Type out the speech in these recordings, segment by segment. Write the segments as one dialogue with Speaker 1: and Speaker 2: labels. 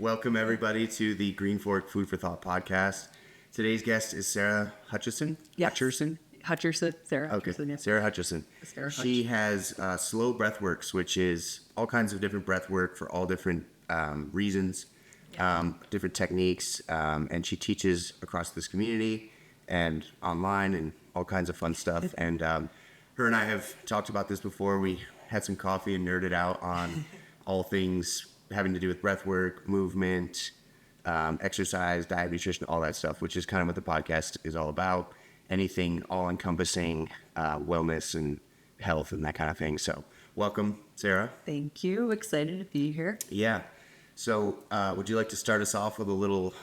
Speaker 1: Welcome everybody to the Green Fork Food for Thought podcast. Today's guest is Sarah Hutcherson.
Speaker 2: Yes.
Speaker 1: Hutcherson?
Speaker 2: Hutcherson. Sarah
Speaker 1: Okay.
Speaker 2: Hutcherson, yeah.
Speaker 1: Sarah Hutcherson. She has Slo Breath Works, which is all kinds of different breath work for all different reasons, different techniques, and she teaches across this community and online and all kinds of fun stuff. And her and I have talked about this before. We had some coffee and nerded out on all things having to do with breath work, movement, exercise, diet, nutrition, all that stuff, which is kind of what the podcast is all about. Anything all-encompassing wellness and health and that kind of thing. So welcome, Sarah.
Speaker 2: Thank you. Excited to be here.
Speaker 1: Yeah. So would you like to start us off with a little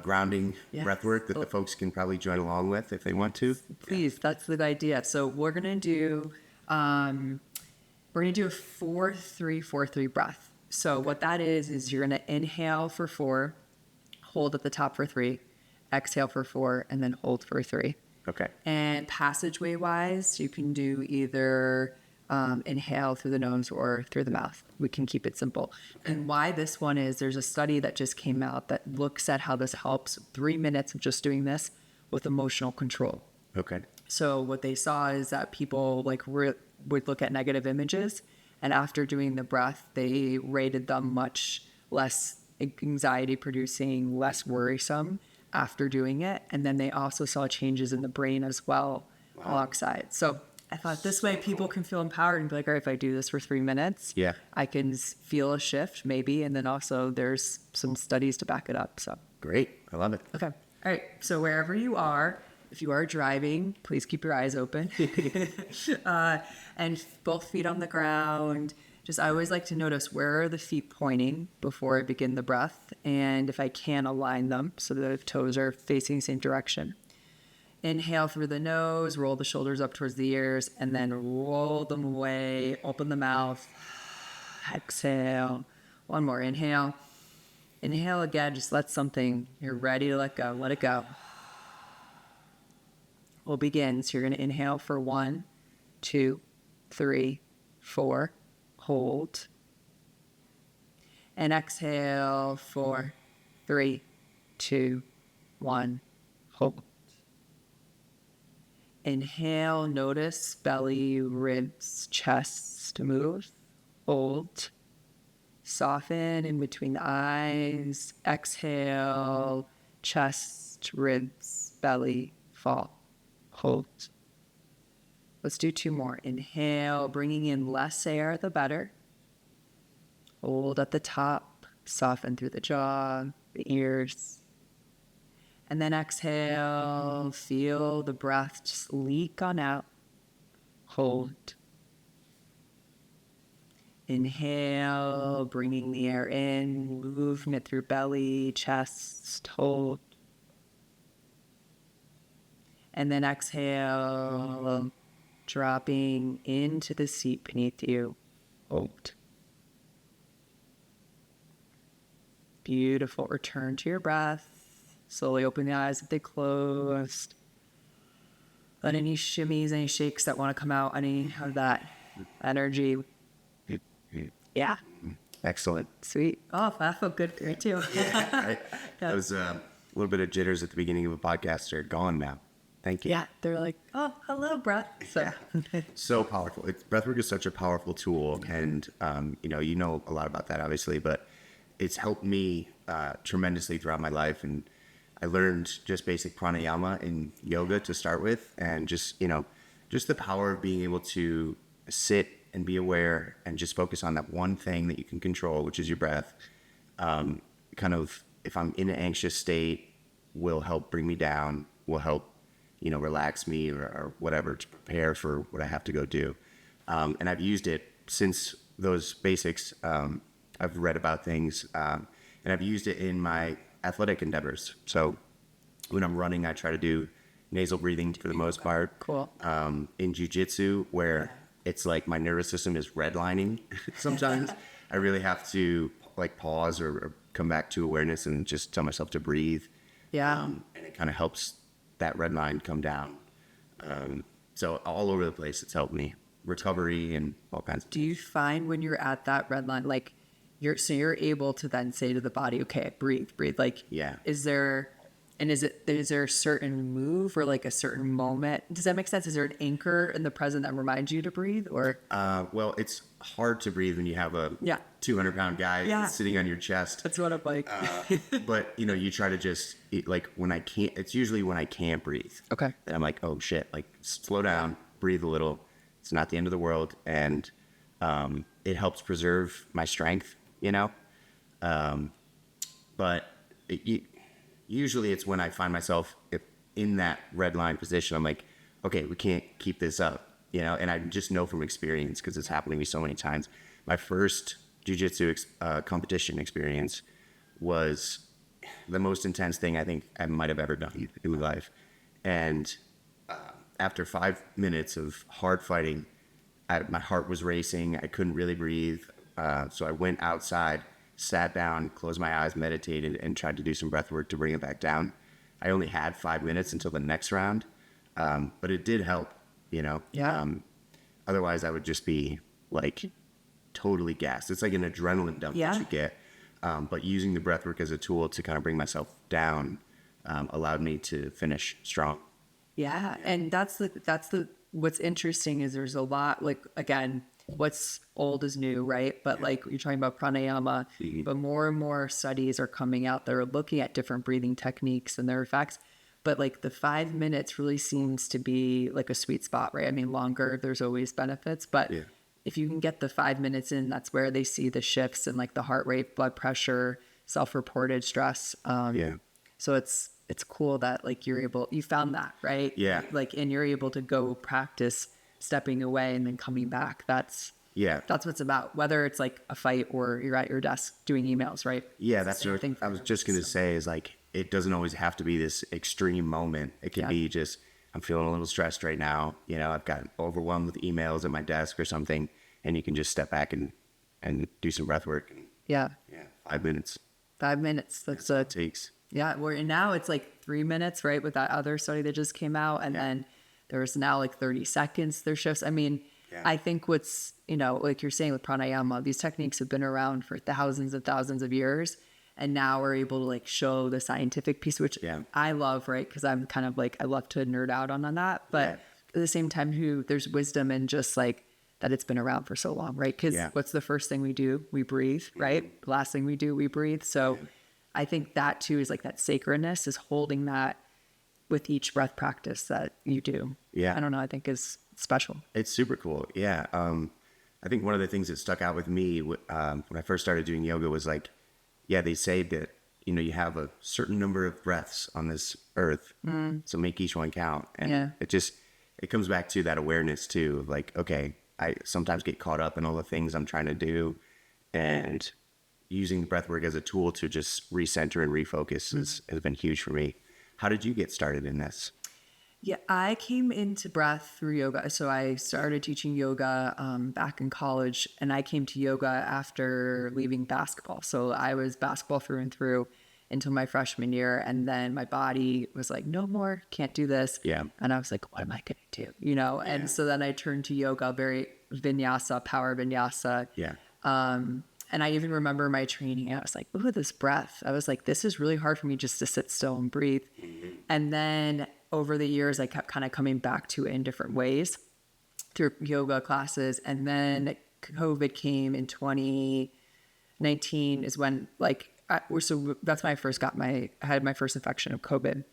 Speaker 1: grounding breath work that the folks can probably join along with if they want to?
Speaker 2: Please, that's the idea. So we're gonna do a 4-3-4-3 breath. So what that is you're gonna inhale for 4, hold at the top for 3, exhale for 4, and then hold for 3.
Speaker 1: Okay.
Speaker 2: And passageway wise, you can do either inhale through the nose or through the mouth. We can keep it simple. And why this one is, there's a study that just came out that looks at how this helps 3 minutes of just doing this with emotional control.
Speaker 1: Okay.
Speaker 2: So what they saw is that people would look at negative images, and after doing the breath, they rated them much less anxiety producing, less worrisome after doing it. And then they also saw changes in the brain as well alongside. So I thought this way people can feel empowered and be like, all right, if I do this for 3 minutes, I can feel a shift maybe. And then also there's some studies to back it up. So
Speaker 1: great. I love it.
Speaker 2: Okay. All right. So wherever you are, if you are driving, please keep your eyes open. And both feet on the ground. I always like to notice where are the feet pointing before I begin the breath. And if I can, align them so that the toes are facing the same direction. Inhale through the nose, roll the shoulders up towards the ears, and then roll them away. Open the mouth. Exhale. One more. Inhale. Inhale again. Just let something. You're ready to let go. Let it go. We'll begin. So you're going to inhale for 1, 2, 3, 4. Hold. And exhale, 4, 3, 2, 1. Hold. Inhale, notice belly, ribs, chest move. Hold. Soften in between the eyes. Exhale, chest, ribs, belly, fall. Hold. Let's do 2 more. Inhale, bringing in less air, the better. Hold at the top, soften through the jaw, the ears. And then exhale, feel the breath just leak on out. Hold. Inhale, bringing the air in, movement through belly, chest, hold. And then exhale, dropping into the seat beneath you. Hold. Beautiful. Return to your breath. Slowly open the eyes if they closed. Let any shimmies, any shakes that want to come out, any of that energy. Yeah.
Speaker 1: Excellent.
Speaker 2: Sweet. Oh, that felt good. Great too.
Speaker 1: That was a little bit of jitters at the beginning of a podcast. They're gone now. Thank you.
Speaker 2: Yeah, they're like, oh, hello, breath. So,
Speaker 1: so powerful. Breathwork is such a powerful tool, and you know a lot about that, obviously, but it's helped me tremendously throughout my life. And I learned just basic pranayama in yoga to start with, and just the power of being able to sit and be aware and just focus on that one thing that you can control, which is your breath. Kind of, if I'm in an anxious state, will help bring me down, will help relax me or whatever to prepare for what I have to go do. And I've used it since those basics. I've read about things, and I've used it in my athletic endeavors. So when I'm running, I try to do nasal breathing for the most part.
Speaker 2: Cool.
Speaker 1: In jiu-jitsu, where it's like my nervous system is redlining sometimes, I really have to pause or come back to awareness and just tell myself to breathe.
Speaker 2: Yeah.
Speaker 1: And it kind of helps that red line come down. So all over the place, it's helped me. Recovery and all kinds of
Speaker 2: Do you find when you're at that red line, you're able to then say to the body, okay, breathe. Like,
Speaker 1: Yeah.
Speaker 2: is there a certain move or like a certain moment? Does that make sense? Is there an anchor in the present that reminds you to breathe, or?
Speaker 1: Well, it's hard to breathe when you have a
Speaker 2: Yeah.
Speaker 1: 200-pound guy
Speaker 2: Yeah.
Speaker 1: sitting on your chest.
Speaker 2: That's what I'm like.
Speaker 1: But you try to just like when I can't. It's usually when I can't breathe.
Speaker 2: Okay.
Speaker 1: Then I'm like, oh shit! Like slow down, breathe a little. It's not the end of the world, and it helps preserve my strength. But usually it's when I find myself in that red line position. I'm like, okay, we can't keep this up, and I just know from experience because it's happened to me so many times. My first jiu-jitsu competition experience was the most intense thing I think I might have ever done in my life. And after 5 minutes of hard fighting, my heart was racing. I couldn't really breathe. So I went outside, sat down, closed my eyes, meditated, and tried to do some breath work to bring it back down. I only had 5 minutes until the next round, but it did help,
Speaker 2: Yeah.
Speaker 1: Otherwise, I would just be like totally gassed. It's like an adrenaline dump
Speaker 2: Yeah.
Speaker 1: that you get. But using the breath work as a tool to kind of bring myself down allowed me to finish strong.
Speaker 2: Yeah. And what's interesting is there's a lot, like, again, what's old is new, right? But like you're talking about pranayama, but more and more studies are coming out that are looking at different breathing techniques and their effects. But like the 5 minutes really seems to be like a sweet spot, right? I mean, longer, there's always benefits, but if you can get the 5 minutes in, that's where they see the shifts in like the heart rate, blood pressure, self-reported stress. So it's cool that like you found that, right?
Speaker 1: Yeah.
Speaker 2: Like, and you're able to go practice stepping away and then coming back. That's what it's about. Whether it's like a fight or you're at your desk doing emails, right?
Speaker 1: Yeah, that's what I was just going to say is like, it doesn't always have to be this extreme moment. It can be just, I'm feeling a little stressed right now. I've got overwhelmed with emails at my desk or something, and you can just step back and do some breath work.
Speaker 2: Yeah.
Speaker 1: 5 minutes.
Speaker 2: 5 minutes.
Speaker 1: That's what it takes.
Speaker 2: Yeah. And now it's like 3 minutes, right? With that other study that just came out. And then there's now like 30 seconds, their shifts. I mean, I think what's, like you're saying with pranayama, these techniques have been around for thousands and thousands of years. And now we're able to like show the scientific piece, which I love, right? Because I'm kind of like, I love to nerd out on that. But at the same time, there's wisdom in just like that it's been around for so long, right? Because what's the first thing we do? We breathe, right? The last thing we do, we breathe. So I think that too is like that sacredness is holding that with each breath practice that you do.
Speaker 1: Yeah.
Speaker 2: I don't know. I think is special.
Speaker 1: It's super cool. Yeah. I think one of the things that stuck out with me when I first started doing yoga was like, they say that, you have a certain number of breaths on this earth. So make each one count. And it comes back to that awareness too, of like, okay, I sometimes get caught up in all the things I'm trying to do, and using the breath work as a tool to just recenter and refocus has been huge for me. How did you get started in this?
Speaker 2: Yeah, I came into breath through yoga. So I started teaching yoga back in college, and I came to yoga after leaving basketball. So I was basketball through and through until my freshman year. And then my body was like, no more, can't do this.
Speaker 1: Yeah.
Speaker 2: And I was like, what am I going to do? And so then I turned to yoga, very vinyasa, power vinyasa.
Speaker 1: Yeah.
Speaker 2: And I even remember my training. I was like, ooh, this breath. I was like, this is really hard for me just to sit still and breathe. And then over the years, I kept kind of coming back to it in different ways through yoga classes. And then COVID came in 2019 is when so that's when I first I had my first infection of COVID.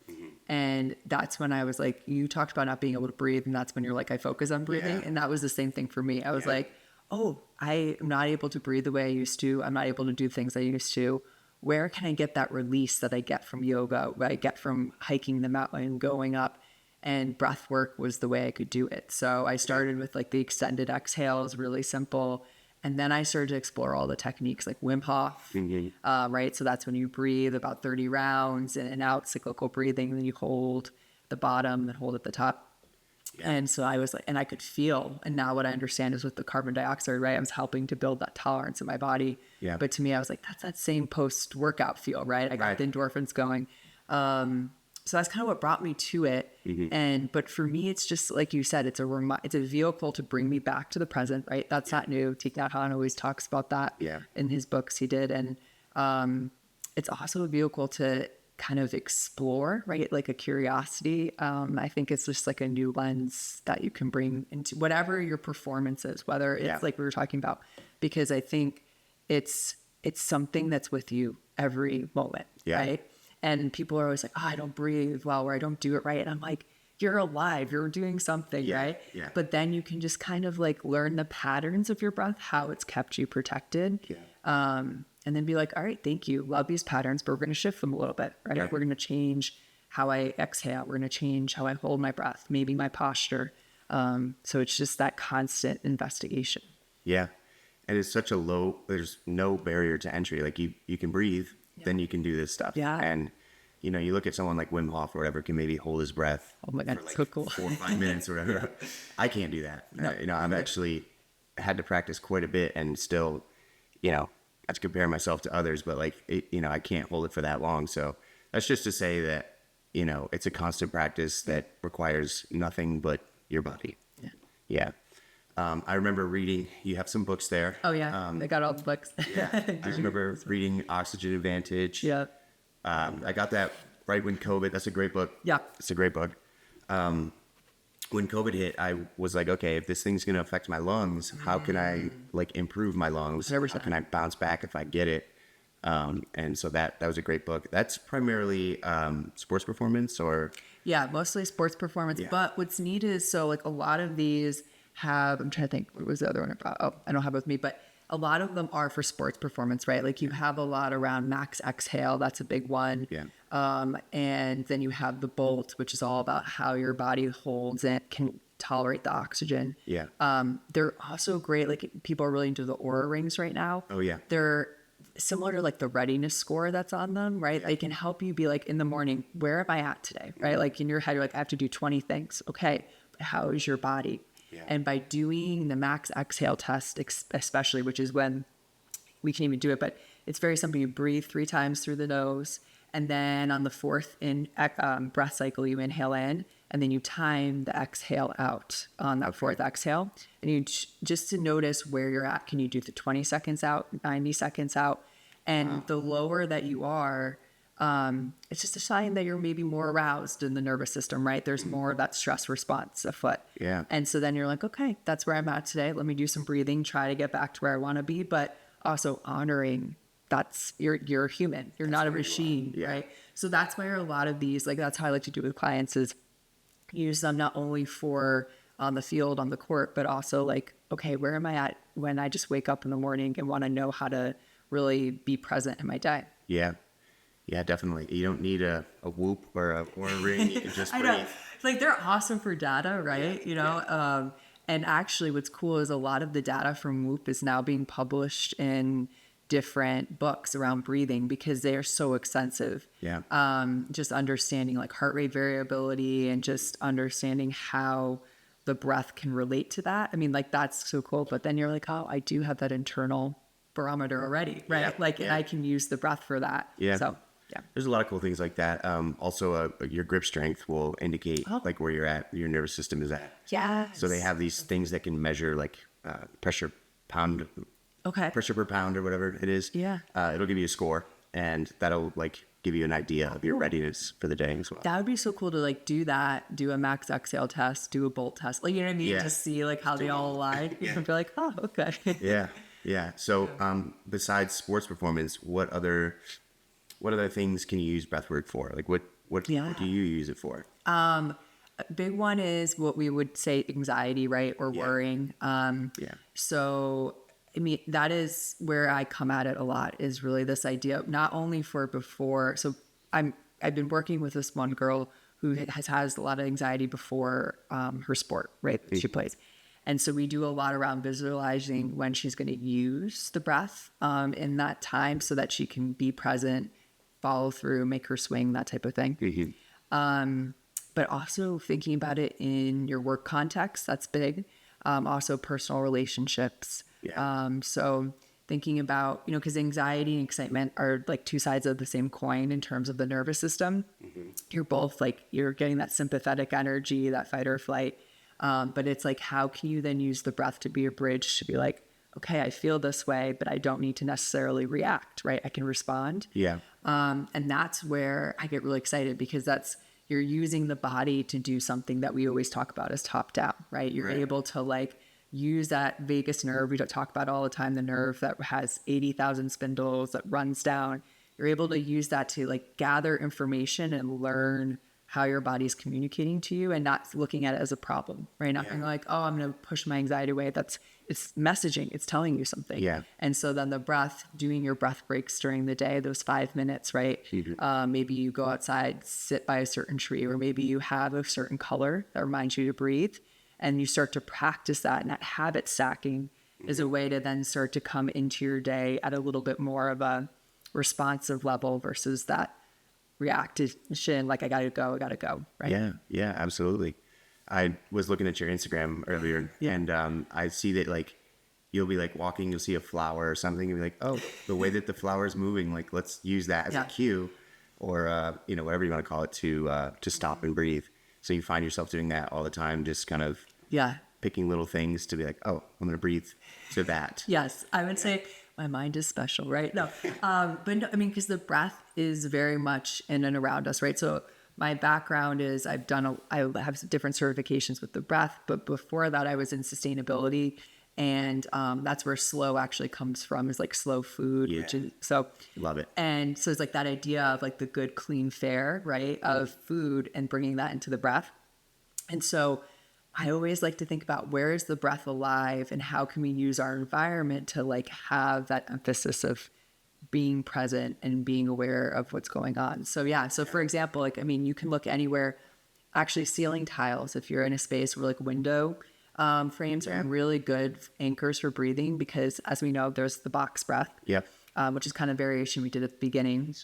Speaker 2: And that's when I was like, you talked about not being able to breathe. And that's when you're like, I focus on breathing. And that was the same thing for me. I was like, oh, I am not able to breathe the way I used to. I'm not able to do things I used to. Where can I get that release that I get from yoga, what I get from hiking the mountain and going up? And breath work was the way I could do it. So I started with like the extended exhales, really simple. And then I started to explore all the techniques like Wim Hof, right? So that's when you breathe about 30 rounds in and out, cyclical breathing. Then you hold the bottom, then hold at the top. And so I was like, and I could feel, and now what I understand is with the carbon dioxide, right? I was helping to build that tolerance in my body.
Speaker 1: Yeah.
Speaker 2: But to me, I was like, that's that same post-workout feel, right? I got the endorphins going. so that's kind of what brought me to it. But for me, it's just like you said, it's a vehicle to bring me back to the present, right? That's not new. Thich Nhat Hanh always talks about that in his books he did. And it's also a vehicle to kind of explore, right? Like a curiosity. I think it's just like a new lens that you can bring into whatever your performance is, whether it's like we were talking about, because I think it's something that's with you every moment, right? And people are always like, oh, I don't breathe well, or I don't do it right. And I'm like, you're alive, you're doing something, right? But then you can just kind of like learn the patterns of your breath, how it's kept you protected. And then be like, all right, thank you. Love these patterns, but we're going to shift them a little bit, right? We're going to change how I exhale. We're going to change how I hold my breath, maybe my posture. So it's just that constant investigation.
Speaker 1: Yeah. And it's such a there's no barrier to entry. Like you can breathe, then you can do this stuff. And, you know, you look at someone like Wim Hof or whatever, can maybe hold his breath.
Speaker 2: Oh my God,
Speaker 1: for like
Speaker 2: so cool.
Speaker 1: 4 or 5 minutes or whatever. I can't do that. You know, I've actually had to practice quite a bit and still, you know, not to compare myself to others, but like, you know, I can't hold it for that long. So that's just to say that, you know, it's a constant practice that requires nothing but your body. I remember reading, you have some books there.
Speaker 2: Oh yeah, they got all the books.
Speaker 1: I remember reading Oxygen Advantage. I got that right when COVID, that's a great book. It's a great book. When COVID hit, I was like, okay, if this thing's going to affect my lungs, how can I like improve my lungs?
Speaker 2: 100%.
Speaker 1: How can I bounce back if I get it? And so that was a great book. That's primarily sports performance or?
Speaker 2: Yeah, mostly sports performance. But what's neat is, so like a lot of these have, I'm trying to think, what was the other one about? Oh, I don't have it with me, but a lot of them are for sports performance, right? Like you have a lot around max exhale. That's a big one. And then you have the Bolt, which is all about how your body holds and can tolerate the oxygen. They're also great. Like people are really into the Aura rings right now. They're similar to like the readiness score that's on them, right? They can help you be like, in the morning, where am I at today, right? Like in your head, you're like, I have to do 20 things. Okay, but how is your body? And by doing the max exhale test, especially, which is when we can even do it, but it's very simple. You breathe 3 times through the nose, and then on the 4th breath cycle, you inhale in, and then you time the exhale out on that 4th exhale. And you just to notice where you're at. Can you do the 20 seconds out, 90 seconds out? And the lower that you are, it's just a sign that you're maybe more aroused in the nervous system, right? There's more of that stress response afoot. And so then you're like, okay, that's where I'm at today. Let me do some breathing, try to get back to where I want to be, but also honoring that's you're human. You're not a machine, right? So that's where a lot of these, like that's how I like to do with clients, is use them not only for on the field, on the court, but also like, okay, where am I at when I just wake up in the morning and want to know how to really be present in my day?
Speaker 1: Yeah, definitely. You don't need a whoop or a ring. You can just breathe.
Speaker 2: I know. Like they're awesome for data, right? You know, and actually what's cool is a lot of the data from Whoop is now being published in different books around breathing because they are so extensive. Just understanding like heart rate variability and just understanding how the breath can relate to that. I mean, like that's so cool. But then you're like, oh, I do have that internal barometer already, right? And I can use the breath for that. So
Speaker 1: there's a lot of cool things like that. Also, your grip strength will indicate like where you're at, your nervous system is at. So they have these things that can measure like pressure per pound or whatever it is. It'll give you a score, and that'll like give you an idea of your readiness for the day as well.
Speaker 2: That would be so cool to like do that, do a max exhale test, do a Bolt test, like, you know what I mean? To see like how they all align. You can be like, oh, okay.
Speaker 1: So besides sports performance, what other things can you use breathwork for? Like what do you use it for?
Speaker 2: A big one is what we would say anxiety, right? Or worrying. So, I mean, that is where I come at it a lot, is really this idea, not only for before. So I've been working with this one girl who has a lot of anxiety before her sport, right? She plays. And so we do a lot around visualizing when she's going to use the breath in that time so that she can be present, follow through, make her swing, that type of thing. But also thinking about it in your work context, that's big. Also personal relationships. So thinking about, you know, because anxiety and excitement are like two sides of the same coin in terms of the nervous system. you're both like, you're getting that sympathetic energy, that fight or flight. But it's like, how can you then use the breath to be a bridge to be like, okay, I feel this way, but I don't need to necessarily react, right? I can respond.
Speaker 1: Yeah.
Speaker 2: And that's where I get really excited, because you're using the body to do something that we always talk about as top down, right? You're able to like use that vagus nerve. We don't talk about all the time, the nerve that has 80,000 spindles that runs down. You're able to use that to like gather information and learn how your body's communicating to you, and not looking at it as a problem, right? Not being like, oh, I'm going to push my anxiety away. It's messaging. It's telling you something.
Speaker 1: Yeah.
Speaker 2: And so then the breath, doing your breath breaks during the day, those 5 minutes, right? Maybe you go outside, sit by a certain tree, or maybe you have a certain color that reminds you to breathe, and you start to practice that. And that habit stacking is a way to then start to come into your day at a little bit more of a responsive level versus that reaction, like I gotta go, right?
Speaker 1: Yeah. Yeah, absolutely. I was looking at your Instagram earlier, and I see that like you'll be like walking, you'll see a flower or something, and be like, oh, the way that the flower is moving, like let's use that as a cue, or you know, whatever you want to call it, to stop and breathe. So you find yourself doing that all the time, just kind of picking little things to be like, oh, I'm gonna breathe to that.
Speaker 2: Yes, I would say my mind is special, right? No, but no, I mean, because the breath is very much in and around us, right? So my background is I have different certifications with the breath, but before that I was in sustainability, and that's where slow actually comes from, is like slow food, which is so
Speaker 1: Love it.
Speaker 2: And so it's like that idea of like the good, clean fare, right, of food, and bringing that into the breath. And so I always like to think about, where is the breath alive, and how can we use our environment to like have that emphasis of being present and being aware of what's going on. So so for example, like, I mean, you can look anywhere, actually ceiling tiles, if you're in a space where like window frames are really good anchors for breathing, because as we know, there's the box breath, which is kind of variation we did at the beginning,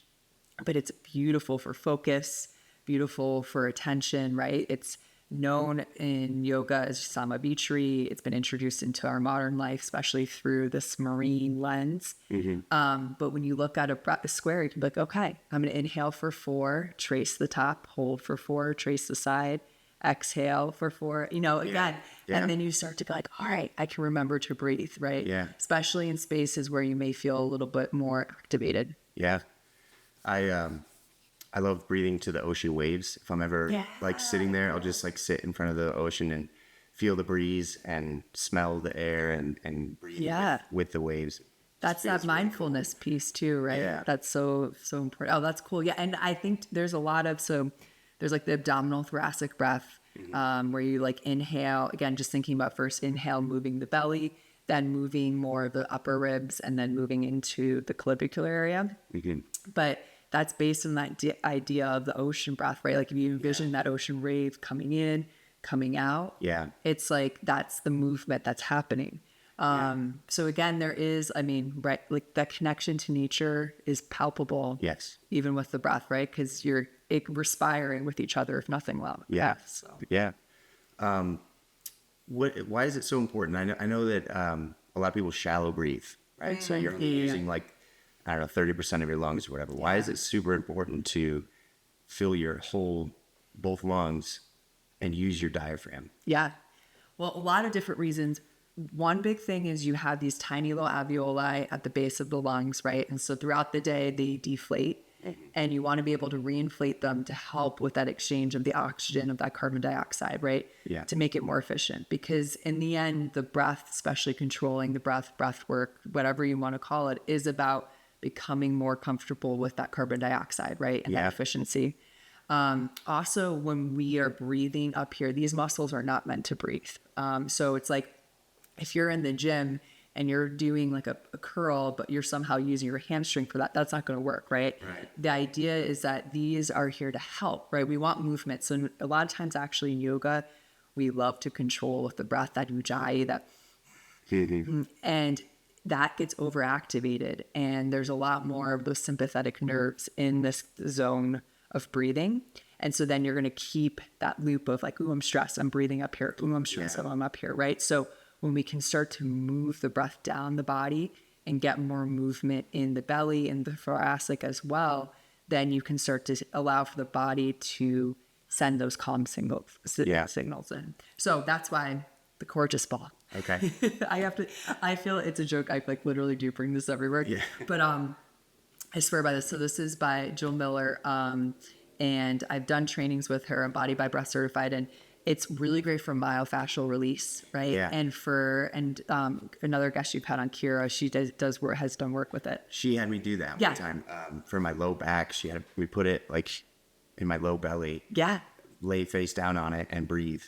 Speaker 2: but it's beautiful for focus, beautiful for attention, right? It's known in yoga as Samabitri. It's been introduced into our modern life, especially through this marine lens. But when you look at a square, you can be like, okay, I'm going to inhale for 4, trace the top, hold for 4, trace the side, exhale for 4, again. And then you start to be like, all right, I can remember to breathe, right? Especially in spaces where you may feel a little bit more activated.
Speaker 1: I love breathing to the ocean waves. If I'm ever like sitting there, I'll just like sit in front of the ocean and feel the breeze and smell the air and breathe with the waves.
Speaker 2: That's that mindfulness piece too, right?
Speaker 1: Yeah.
Speaker 2: That's so important. Oh, that's cool. Yeah. And I think there's a lot of, there's like the abdominal thoracic breath, where you like inhale, again, just thinking about first inhale, moving the belly, then moving more of the upper ribs, and then moving into the clavicular area. But that's based on that idea of the ocean breath, right? Like if you envision that ocean wave coming in, coming out, it's like, that's the movement that's happening. So again, there is, I mean, right, like that connection to nature is palpable.
Speaker 1: Yes.
Speaker 2: Even with the breath, right? Because you're respiring with each other, if nothing else.
Speaker 1: Why is it so important? I know that a lot of people shallow breathe, right? So you're using like, I don't know, 30% of your lungs or whatever. Why is it super important to fill your both lungs and use your diaphragm?
Speaker 2: Well, a lot of different reasons. One big thing is you have these tiny little alveoli at the base of the lungs, right? And so throughout the day, they deflate, and you want to be able to reinflate them to help with that exchange of the oxygen, of that carbon dioxide, right? To make it more efficient. Because in the end, the breath, especially controlling the breath work, whatever you want to call it, is about becoming more comfortable with that carbon dioxide, right? And that efficiency. Also, when we are breathing up here, these muscles are not meant to breathe. So it's like, if you're in the gym and you're doing like a curl, but you're somehow using your hamstring for that, that's not going to work, right? The idea is that these are here to help, right? We want movement. So a lot of times actually in yoga, we love to control with the breath, that ujjayi, that, and that gets overactivated, and there's a lot more of those sympathetic nerves in this zone of breathing. And so then you're going to keep that loop of like, ooh, I'm stressed, I'm breathing up here. Ooh, I'm stressed, I'm up here, right? So when we can start to move the breath down the body and get more movement in the belly and the thoracic as well, then you can start to allow for the body to send those calm signals in. So that's why the core just fall.
Speaker 1: Okay.
Speaker 2: I feel it's a joke. I like literally do bring this everywhere.
Speaker 1: Yeah.
Speaker 2: But I swear by this. So this is by Jill Miller. And I've done trainings with her. I'm Body by Breath certified, and it's really great for myofascial release, right?
Speaker 1: Yeah.
Speaker 2: And another guest you've had on, Kira, she has done work with it.
Speaker 1: She had me do that
Speaker 2: Yeah.
Speaker 1: one time for my low back. We put it like in my low belly.
Speaker 2: Yeah.
Speaker 1: Lay face down on it and breathe.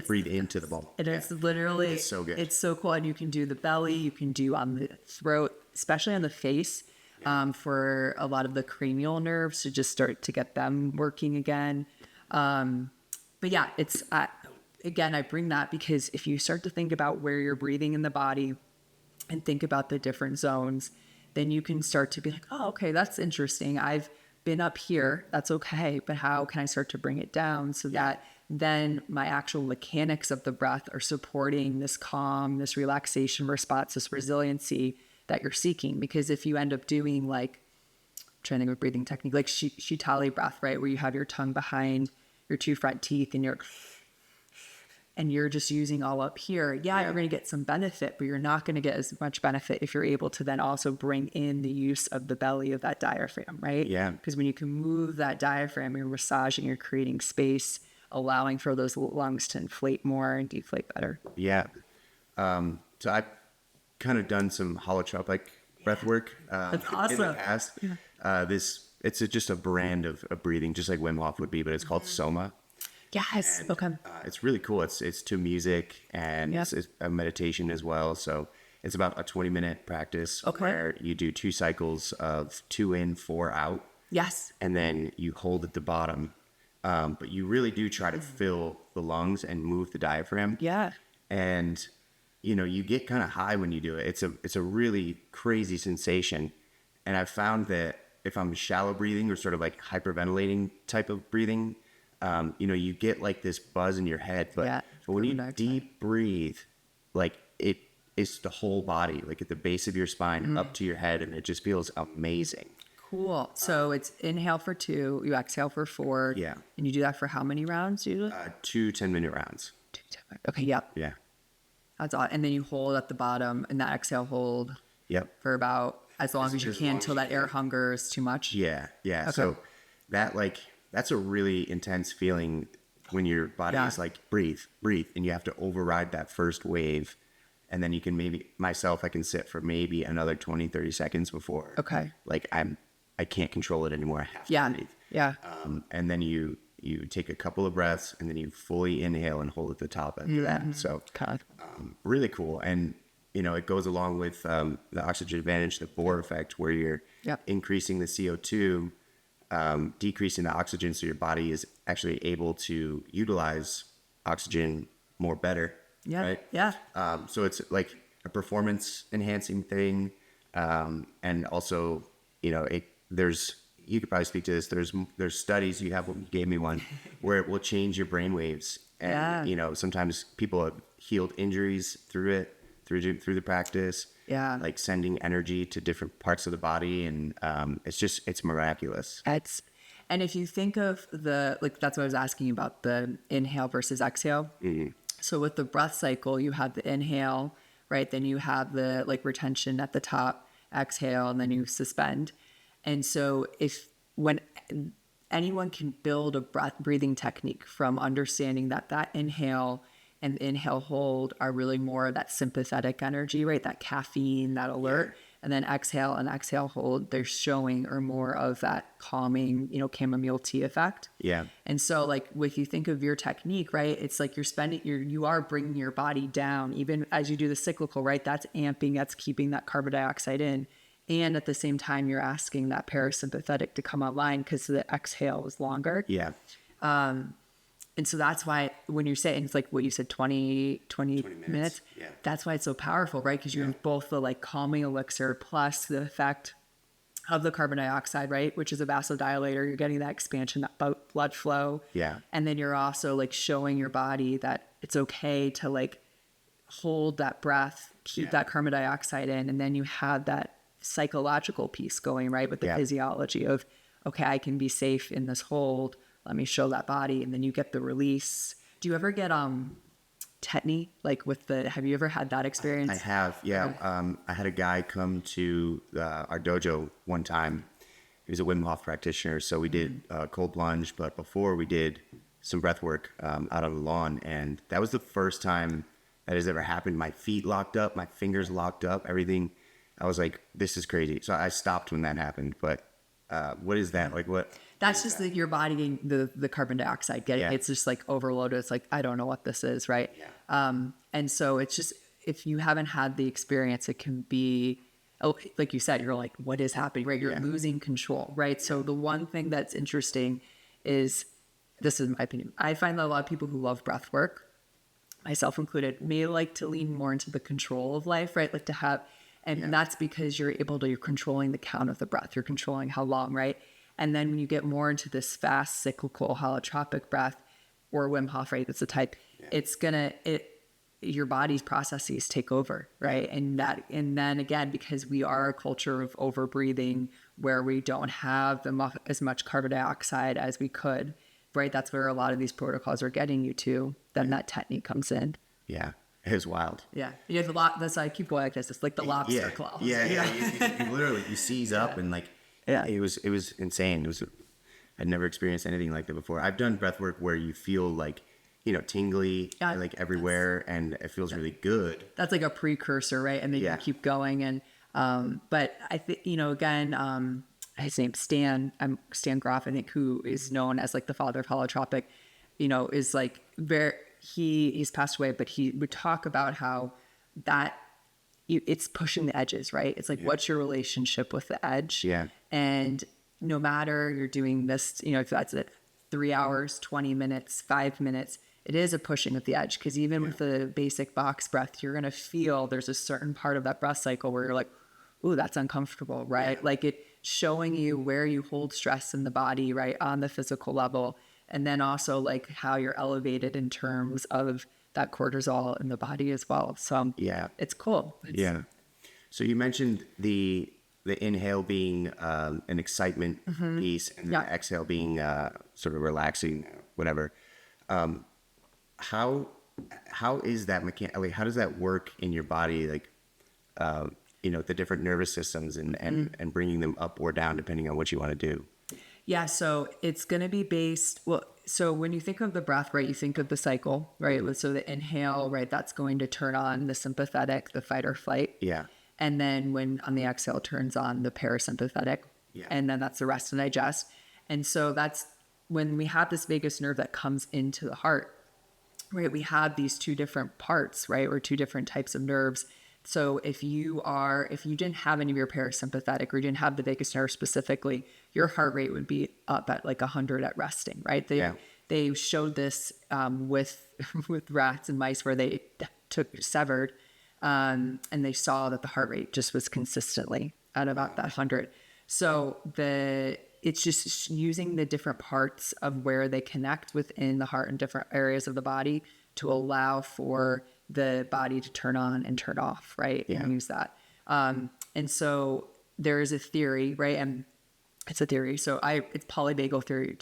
Speaker 1: Breathe into the ball.
Speaker 2: And it's literally,
Speaker 1: It's so good.
Speaker 2: It's so cool. And you can do the belly, you can do on the throat, especially on the face, for a lot of the cranial nerves to just start to get them working again. But yeah, it's, again, I bring that because if you start to think about where you're breathing in the body and think about the different zones, then you can start to be like, oh, okay, that's interesting. I've been up here. That's okay. But how can I start to bring it down so that then my actual mechanics of the breath are supporting this calm, this relaxation response, this resiliency that you're seeking? Because if you end up doing like, I'm trying to think of a breathing technique, like Shitali breath, right? Where you have your tongue behind your two front teeth and you're just using all up here. Yeah, you're going to get some benefit, but you're not going to get as much benefit if you're able to then also bring in the use of the belly of that diaphragm, right?
Speaker 1: Yeah.
Speaker 2: Because when you can move that diaphragm, you're massaging, you're creating space, allowing for those lungs to inflate more and deflate better.
Speaker 1: Yeah. So I've kind of done some holotropic breath work
Speaker 2: That's awesome.
Speaker 1: in the past. Yeah. It's just a brand of breathing, just like Wim Hof would be, but it's called Soma.
Speaker 2: Yes.
Speaker 1: And,
Speaker 2: Okay.
Speaker 1: it's really cool. It's to music and it's a meditation as well. So it's about a 20-minute practice where you do 2 cycles of 2 in, 4 out.
Speaker 2: Yes.
Speaker 1: And then you hold at the bottom. But you really do try to fill the lungs and move the diaphragm.
Speaker 2: Yeah.
Speaker 1: And, you get kind of high when you do it. It's a really crazy sensation. And I've found that if I'm shallow breathing or sort of like hyperventilating type of breathing, you get like this buzz in your head. But when you deep breathe, like it's the whole body, like at the base of your spine up to your head. And it just feels amazing.
Speaker 2: Cool. So it's inhale for 2, you exhale for 4.
Speaker 1: Yeah.
Speaker 2: And you do that for how many rounds usually?
Speaker 1: 2 10-minute rounds.
Speaker 2: 2 10. Okay. Yep.
Speaker 1: Yeah.
Speaker 2: That's all. And then you hold at the bottom and that exhale hold
Speaker 1: Yep.
Speaker 2: for about as long as you can until that air hunger is too much.
Speaker 1: Yeah. Yeah.
Speaker 2: Okay.
Speaker 1: So that's a really intense feeling when your body is like, breathe, and you have to override that first wave. And then you can I can sit for maybe another 20, 30 seconds before.
Speaker 2: Okay.
Speaker 1: Like I can't control it anymore. I have to breathe.
Speaker 2: Yeah.
Speaker 1: And then you take a couple of breaths and then you fully inhale and hold at the top after that. So really cool. And, it goes along with the oxygen advantage, the Bohr effect, where you're increasing the CO2, decreasing the oxygen. So your body is actually able to utilize oxygen better.
Speaker 2: Yeah.
Speaker 1: Right?
Speaker 2: Yeah.
Speaker 1: So it's like a performance enhancing thing. And also, you could probably speak to this. There's studies, you gave me one where it will change your brain waves. And, sometimes people have healed injuries through it, through the practice.
Speaker 2: Yeah.
Speaker 1: Like sending energy to different parts of the body. And, it's miraculous.
Speaker 2: And if you think of that's what I was asking about, the inhale versus exhale. Mm-hmm. So with the breath cycle, you have the inhale, right? Then you have the retention at the top, exhale, and then you suspend. And so when anyone can build a breathing technique from understanding that inhale and inhale hold are really more of that sympathetic energy, right? That caffeine, that alert. Yeah. And then exhale and exhale hold, they're showing are more of that calming, chamomile tea effect.
Speaker 1: Yeah.
Speaker 2: And so if you think of your technique, right, it's like you are bringing your body down, even as you do the cyclical, right? That's amping, that's keeping that carbon dioxide in. And at the same time, you're asking that parasympathetic to come online because the exhale is longer.
Speaker 1: Yeah.
Speaker 2: And so that's why when you're saying it's like what you said, 20 minutes, that's why it's so powerful, right? Because you have both the calming elixir plus the effect of the carbon dioxide, right? Which is a vasodilator. You're getting that expansion, that blood flow.
Speaker 1: Yeah.
Speaker 2: And then you're also showing your body that it's okay to hold that breath, keep that carbon dioxide in. And then you have that psychological piece going, right? With the physiology of, okay, I can be safe in this hold. Let me show that body. And then you get the release. Do you ever get tetany, like have you ever had that experience?
Speaker 1: I have, yeah. I had a guy come to our dojo one time. He was a Wim Hof practitioner, so we did cold plunge, but before we did some breath work out on the lawn, and that was the first time that has ever happened. My feet locked up, my fingers locked up, everything. I was like, this is crazy. So I stopped when that happened, but what is that? Like what?
Speaker 2: That's just your body getting the carbon dioxide getting,
Speaker 1: Yeah.
Speaker 2: it's just like overloaded. It's like, I don't know what this is, right?
Speaker 1: Yeah.
Speaker 2: And so it's just, if you haven't had the experience, it can be, oh, like you said, you're like, what is happening, right? You're losing control, right? So the one thing that's interesting is, this is my opinion, I find that a lot of people who love breath work, myself included, may like to lean more into the control of life, right? Like to have, and that's because you're controlling the count of the breath. You're controlling how long, right? And then when you get more into this fast, cyclical, holotropic breath, or Wim Hof, right? That's the type. Yeah. Your body's processes take over, right? And then again, because we are a culture of over breathing, where we don't have as much carbon dioxide as we could, right? That's where a lot of these protocols are getting you to. Then that technique comes in.
Speaker 1: Yeah, it was wild.
Speaker 2: Yeah, you have that's why I keep going like this. It's like the lobster claws.
Speaker 1: Yeah. You literally you seize up and like, it was insane. I'd never experienced anything like that before. I've done breath work where you feel like, tingly like everywhere, and it feels really good.
Speaker 2: That's like a precursor, right? And then you keep going. And but I think, again, his name's Stan Groff, I think, who is known as like the father of holotropic, is like he's passed away, but he would talk about how it's pushing the edges, right? It's like, what's your relationship with the edge?
Speaker 1: Yeah.
Speaker 2: And no matter you're doing this, if that's 3 hours, 20 minutes, 5 minutes, it is a pushing of the edge. Because even with the basic box breath, you're going to feel there's a certain part of that breath cycle where you're like, ooh, that's uncomfortable, right? Like it showing you where you hold stress in the body, right, on the physical level. And then also like how you're elevated in terms of that cortisol in the body as well. So it's cool.
Speaker 1: So you mentioned the inhale being an excitement piece, and the exhale being sort of relaxing, whatever. How is that like, how does that work in your body? Like, the different nervous systems and bringing them up or down depending on what you want to do.
Speaker 2: Yeah, so it's going to be based, so when you think of the breath, right, you think of the cycle, right? So the inhale, right, that's going to turn on the sympathetic, the fight or flight.
Speaker 1: Yeah.
Speaker 2: And then when on the exhale turns on the parasympathetic.
Speaker 1: Yeah.
Speaker 2: And then that's the rest and digest. And so that's when we have this vagus nerve that comes into the heart, right? We have these two different parts, right? Or two different types of nerves. So if you didn't have any of your parasympathetic, or you didn't have the vagus nerve specifically, your heart rate would be up at like 100 at resting, right? They showed this with rats and mice where they severed, and they saw that the heart rate just was consistently at about that 100. So it's just using the different parts of where they connect within the heart and different areas of the body to allow for the body to turn on and turn off, right?
Speaker 1: Yeah.
Speaker 2: And use that. And so there is a theory, right? And it's a theory. So it's polyvagal theory.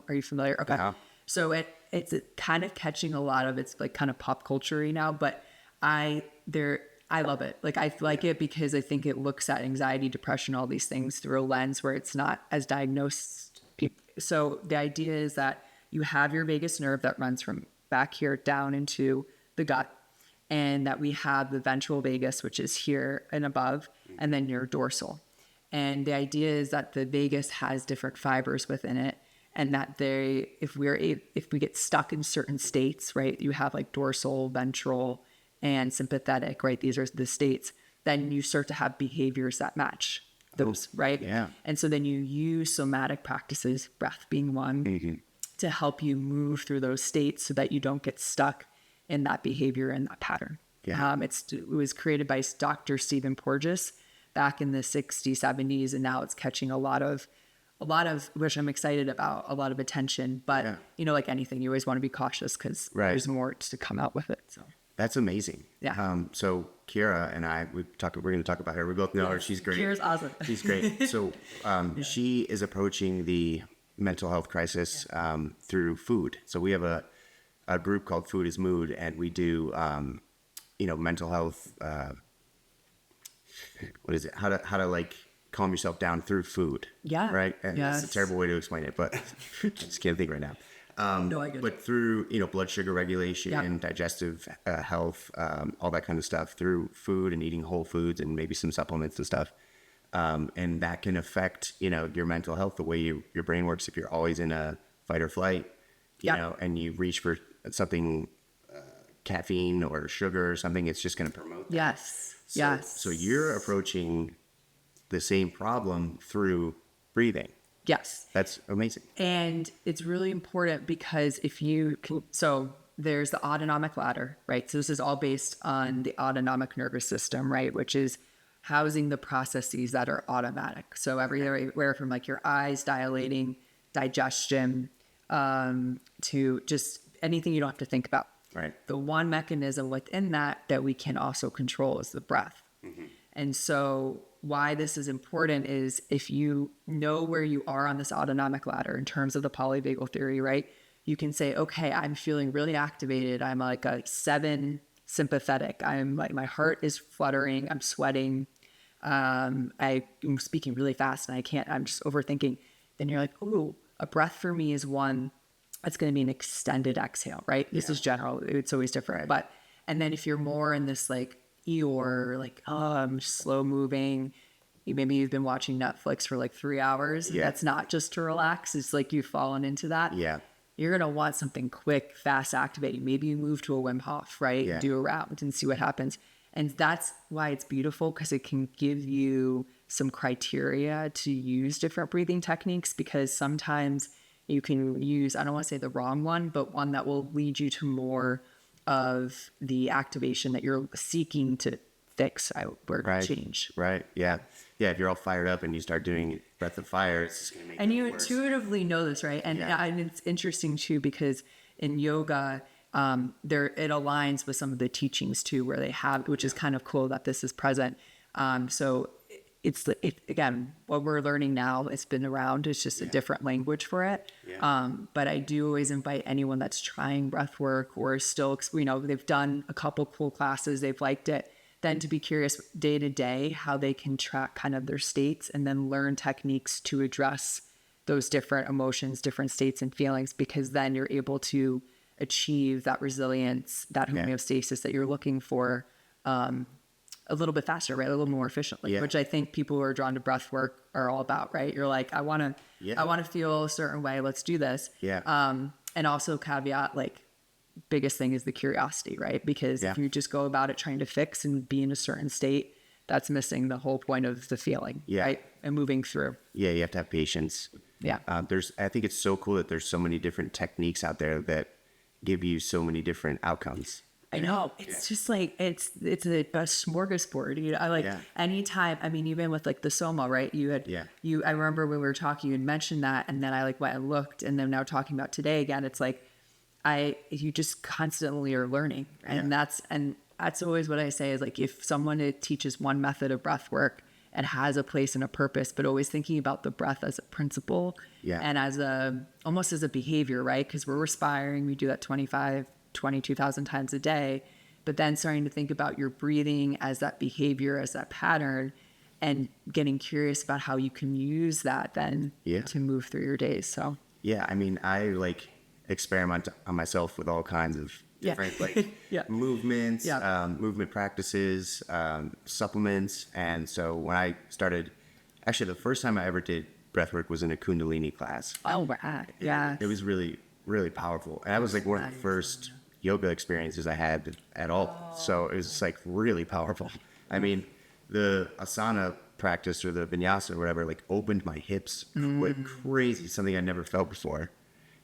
Speaker 2: Are you familiar? Okay.
Speaker 1: Yeah.
Speaker 2: So it's kind of catching a lot of, it's like kind of pop culture-y now, but I love it. Like I like it because I think it looks at anxiety, depression, all these things through a lens where it's not as diagnosed. So the idea is that you have your vagus nerve that runs from back here down into the gut, and that we have the ventral vagus, which is here and above, and then your dorsal. And the idea is that the vagus has different fibers within it, and that if we get stuck in certain states, right, you have like dorsal, ventral, and sympathetic, right? These are the states. Then you start to have behaviors that match those, right?
Speaker 1: Yeah.
Speaker 2: And so then you use somatic practices, breath being one, to help you move through those states so that you don't get stuck in that behavior and that pattern.
Speaker 1: Yeah.
Speaker 2: It was created by Dr. Stephen Porges back in the 60s, 70s, and now it's catching a lot of, which I'm excited about, a lot of attention. But, like anything, you always want to be cautious because there's more to come out with it. So
Speaker 1: That's amazing.
Speaker 2: Yeah.
Speaker 1: So Kira and I, we're going to talk about her. We both know her. She's great.
Speaker 2: Kira's awesome.
Speaker 1: She's great. So she is approaching the mental health crisis through food. So we have a group called Food is Mood, and we do, mental health. What is it? How to like calm yourself down through food.
Speaker 2: Yeah.
Speaker 1: Right. And
Speaker 2: Yes.
Speaker 1: it's a terrible way to explain it, but just can't think right now.
Speaker 2: No, I get
Speaker 1: But
Speaker 2: it.
Speaker 1: through, blood sugar regulation,
Speaker 2: Yeah.
Speaker 1: digestive health, all that kind of stuff through food and eating whole foods and maybe some supplements and stuff. And that can affect, your mental health, the way your brain works. If you're always in a fight or flight,
Speaker 2: Yeah.
Speaker 1: and you reach for something, caffeine or sugar or something, it's just going to promote that.
Speaker 2: Yes.
Speaker 1: So,
Speaker 2: Yes.
Speaker 1: So you're approaching the same problem through breathing.
Speaker 2: Yes.
Speaker 1: That's amazing.
Speaker 2: And it's really important because if you can, so there's the autonomic ladder, right? So this is all based on the autonomic nervous system, right? Which is housing the processes that are automatic. So everywhere from like your eyes dilating, digestion, to just anything you don't have to think about.
Speaker 1: Right.
Speaker 2: The one mechanism within that we can also control is the breath. And so why this is important is if you know where you are on this autonomic ladder in terms of the polyvagal theory, right? You can say, okay, I'm feeling really activated. I'm like a 7 sympathetic. I'm like, my heart is fluttering. I'm sweating. I'm speaking really fast and I'm just overthinking. Then you're like, ooh, a breath for me is one that's going to be an extended exhale, right? This is general. It's always different. But, and then if you're more in this like Eeyore, like, oh, I'm slow moving. Maybe you've been watching Netflix for like 3 hours.
Speaker 1: Yeah.
Speaker 2: That's not just to relax. It's like you've fallen into that.
Speaker 1: Yeah.
Speaker 2: You're going to want something quick, fast, activating. Maybe you move to a Wim Hof, right?
Speaker 1: Yeah.
Speaker 2: Do a round and see what happens. And that's why it's beautiful, because it can give you some criteria to use different breathing techniques, because sometimes you can use, I don't want to say the wrong one, but one that will lead you to more of the activation that you're seeking to fix or change.
Speaker 1: Right. Yeah. Yeah. If you're all fired up and you start doing breath of fire, it's just going to make
Speaker 2: And
Speaker 1: it
Speaker 2: you
Speaker 1: worse.
Speaker 2: intuitively know this, right? And, and it's interesting too, because in yoga, it aligns with some of the teachings too, where they have, which is kind of cool that this is present. So again, what we're learning now, it's been around, it's just a different language for it.
Speaker 1: Yeah.
Speaker 2: But I do always invite anyone that's trying breath work or still, they've done a couple cool classes, they've liked it, then to be curious day to day how they can track kind of their states and then learn techniques to address those different emotions, different states and feelings, because then you're able to achieve that resilience, that homeostasis that you're looking for, a little bit faster, right? A little more efficiently, which I think people who are drawn to breath work are all about, right? You're like, I want to feel a certain way. Let's do this.
Speaker 1: Yeah.
Speaker 2: And also caveat, like biggest thing is the curiosity, right? Because if you just go about it trying to fix and be in a certain state, that's missing the whole point of the feeling, right? And moving through.
Speaker 1: Yeah. You have to have patience.
Speaker 2: Yeah.
Speaker 1: I think it's so cool that there's so many different techniques out there that give you so many different outcomes.
Speaker 2: I know. It's just like, it's a smorgasbord. I like anytime, I mean, even with like the Soma, right? I remember when we were talking, you had mentioned that, and then I like went and looked, and then now talking about today again, it's like, you just constantly are learning. And that's always what I say is like, if someone teaches one method of breath work and has a place and a purpose, but always thinking about the breath as a principle and as almost as a behavior, right? Because we're respiring, we do that 22,000 times a day, but then starting to think about your breathing as that behavior, as that pattern, and getting curious about how you can use that then to move through your days. So
Speaker 1: I mean, I like experiment on myself with all kinds of different like movements, movement practices, supplements. And so when I started, actually the first time I ever did breathwork was in a Kundalini class.
Speaker 2: Oh, right. Yeah.
Speaker 1: It was really, really powerful. And that was like one of the first yoga experiences I had at all. So it was just like really powerful. I mean, the asana practice or the vinyasa or whatever, like opened my hips like crazy, something I never felt before.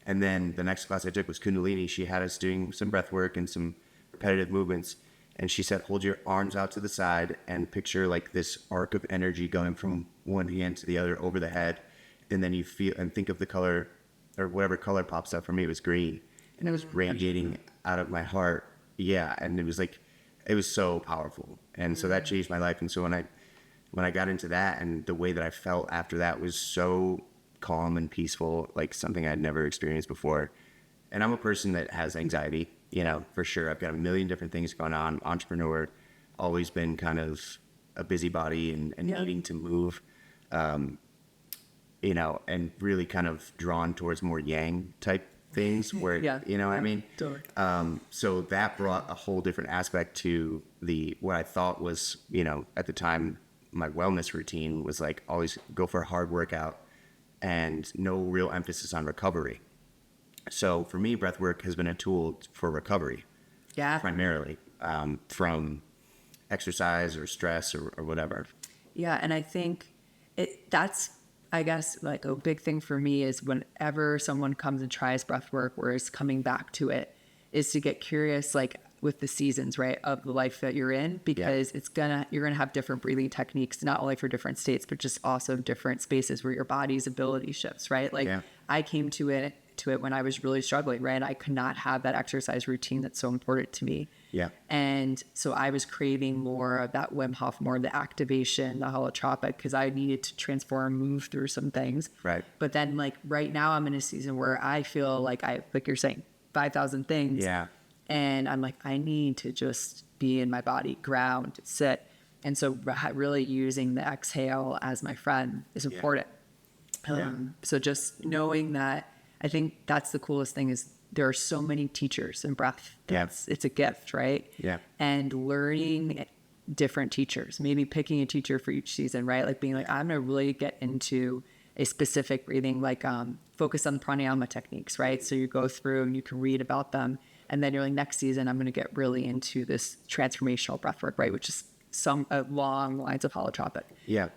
Speaker 1: And then the next class I took was Kundalini. She had us doing some breath work and some repetitive movements. And she said, hold your arms out to the side and picture like this arc of energy going from one hand to the other over the head. And then you feel and think of the color or whatever color pops up. For me, it was green. And it was radiating out of my heart Yeah, and it was so powerful, and so that changed my life. And so when I got into that, and the way that I felt after that was so calm and peaceful, like something I'd never experienced before. And I'm a person that has anxiety, for sure. I've got a million different things going on. Entrepreneur, always been kind of a busybody and needing to move, and really kind of drawn towards more yang type things where, you know what I mean?
Speaker 2: Totally.
Speaker 1: So that brought a whole different aspect to what I thought was, at the time, my wellness routine was like always go for a hard workout and no real emphasis on recovery. So for me, breathwork has been a tool for recovery, primarily, from exercise or stress or whatever.
Speaker 2: Yeah, and I think that's, I guess, like a big thing for me is whenever someone comes and tries breath work or is coming back to it, is to get curious, like with the seasons, right, of the life that you're in, because you're gonna have different breathing techniques, not only for different states, but just also different spaces where your body's ability shifts, right? Like I came to it when I was really struggling, right? I could not have that exercise routine that's so important to me.
Speaker 1: Yeah.
Speaker 2: And so I was craving more of that Wim Hof, more of the activation, the holotropic, because I needed to transform, move through some things.
Speaker 1: Right.
Speaker 2: But then like right now I'm in a season where I feel like like you're saying, 5,000 things.
Speaker 1: Yeah.
Speaker 2: And I'm like, I need to just be in my body, ground, sit. And so really using the exhale as my friend is important. So just knowing that, I think that's the coolest thing is there are so many teachers in breath. It's a gift, right?
Speaker 1: Yeah.
Speaker 2: And learning different teachers, maybe picking a teacher for each season, right? Like being like, I'm going to really get into a specific breathing, like focus on pranayama techniques, right? So you go through and you can read about them. And then you're like, next season, I'm going to get really into this transformational breath work, right? Which is long lines of holotropic.
Speaker 1: Yeah.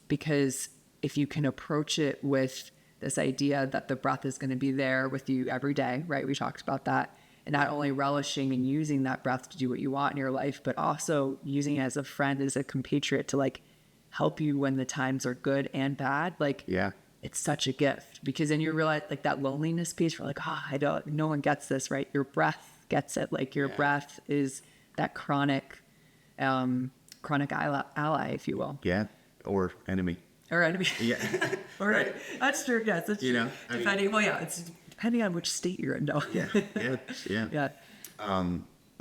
Speaker 2: Because if you can approach it with this idea that the breath is going to be there with you every day, right? We talked about that. And not only relishing and using that breath to do what you want in your life, but also using it as a friend, as a compatriot to like help you when the times are good and bad. Like, it's such a gift, because then you realize like that loneliness piece, you're like, no one gets this, right? Your breath gets it. Like your breath is that chronic ally, if you will.
Speaker 1: Yeah. Or enemy.
Speaker 2: Or enemy.
Speaker 1: Yeah.
Speaker 2: All right. That's true. Yes. That's true. It's depending on which state you're in. No.
Speaker 1: Yeah.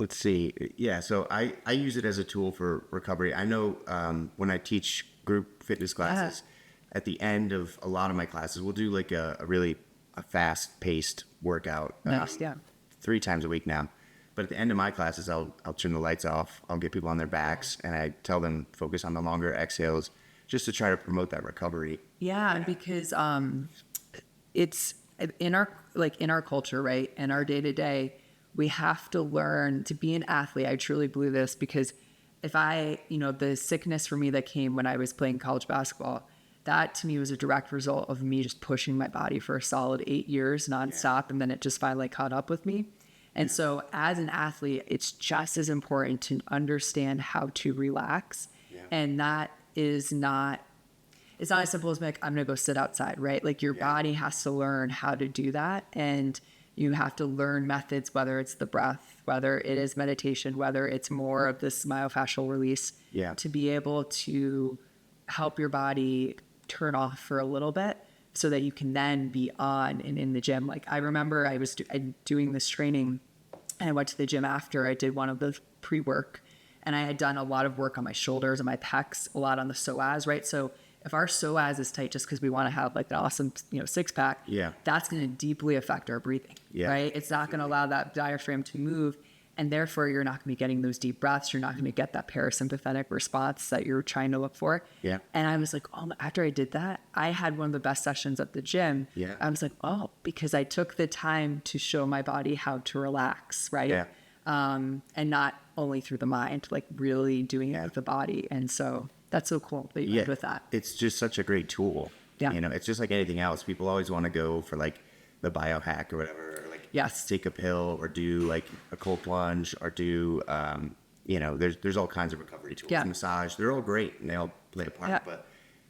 Speaker 1: Let's see. Yeah. So I use it as a tool for recovery. I know when I teach group fitness classes, at the end of a lot of my classes, we'll do like a really fast-paced workout.
Speaker 2: Nice.
Speaker 1: 3 times a week now. But at the end of my classes, I'll turn the lights off. I'll get people on their backs, and I tell them focus on the longer exhales, just to try to promote that recovery.
Speaker 2: Yeah, because it's in our culture, right? In our day to day, we have to learn to be an athlete. I truly believe this, because if the sickness for me that came when I was playing college basketball, that to me was a direct result of me just pushing my body for a solid 8 years nonstop. And then it just finally caught up with me. And so as an athlete, it's just as important to understand how to relax. And that is not, it's not as simple as like, I'm going to go sit outside, right? Like your body has to learn how to do that. And you have to learn methods, whether it's the breath, whether it is meditation, whether it's more of this myofascial release, to be able to help your body turn off for a little bit so that you can then be on and in the gym. Like I remember I was doing this training, and I went to the gym after I did one of the pre-work, and I had done a lot of work on my shoulders and my pecs, a lot on the psoas, right? So if our psoas is tight just because we want to have like an awesome, six pack, that's going to deeply affect our breathing, right? It's not going to allow that diaphragm to move. And therefore, you're not going to be getting those deep breaths. You're not going to get that parasympathetic response that you're trying to look for. And I was like, after I did that, I had one of the best sessions at the gym. I was like, because I took the time to show my body how to relax, right? And not only through the mind, like really doing it with the body. And so that's so cool that you end with that.
Speaker 1: It's just such a great tool. It's just like anything else. People always want to go for like the biohack or whatever. Take a pill or do like a cold plunge or do, there's all kinds of recovery tools. Massage, they're all great and they all play a part, but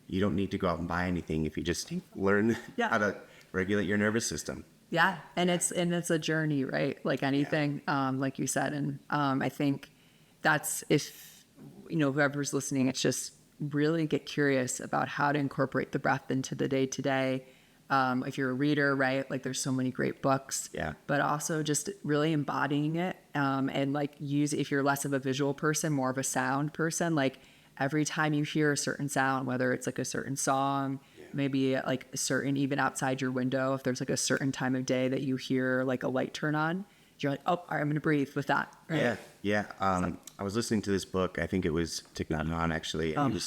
Speaker 1: you don't need to go out and buy anything if you just learn how to regulate your nervous system.
Speaker 2: Yeah, and it's a journey, right? Like anything, like you said, and I think that's if whoever's listening, it's just really get curious about how to incorporate the breath into the day to day. If you're a reader, right? Like there's so many great books,
Speaker 1: Yeah.
Speaker 2: but also just really embodying it, and like use if you're less of a visual person, more of a sound person, like every time you hear a certain sound, whether it's like a certain song, maybe like a certain, even outside your window, if there's like a certain time of day that you hear like a light turn on, you're like, oh, all right, I'm going to breathe with that. Right?
Speaker 1: Yeah, yeah. I was listening to this book. I think it was Thich Nhat Hanh, actually. And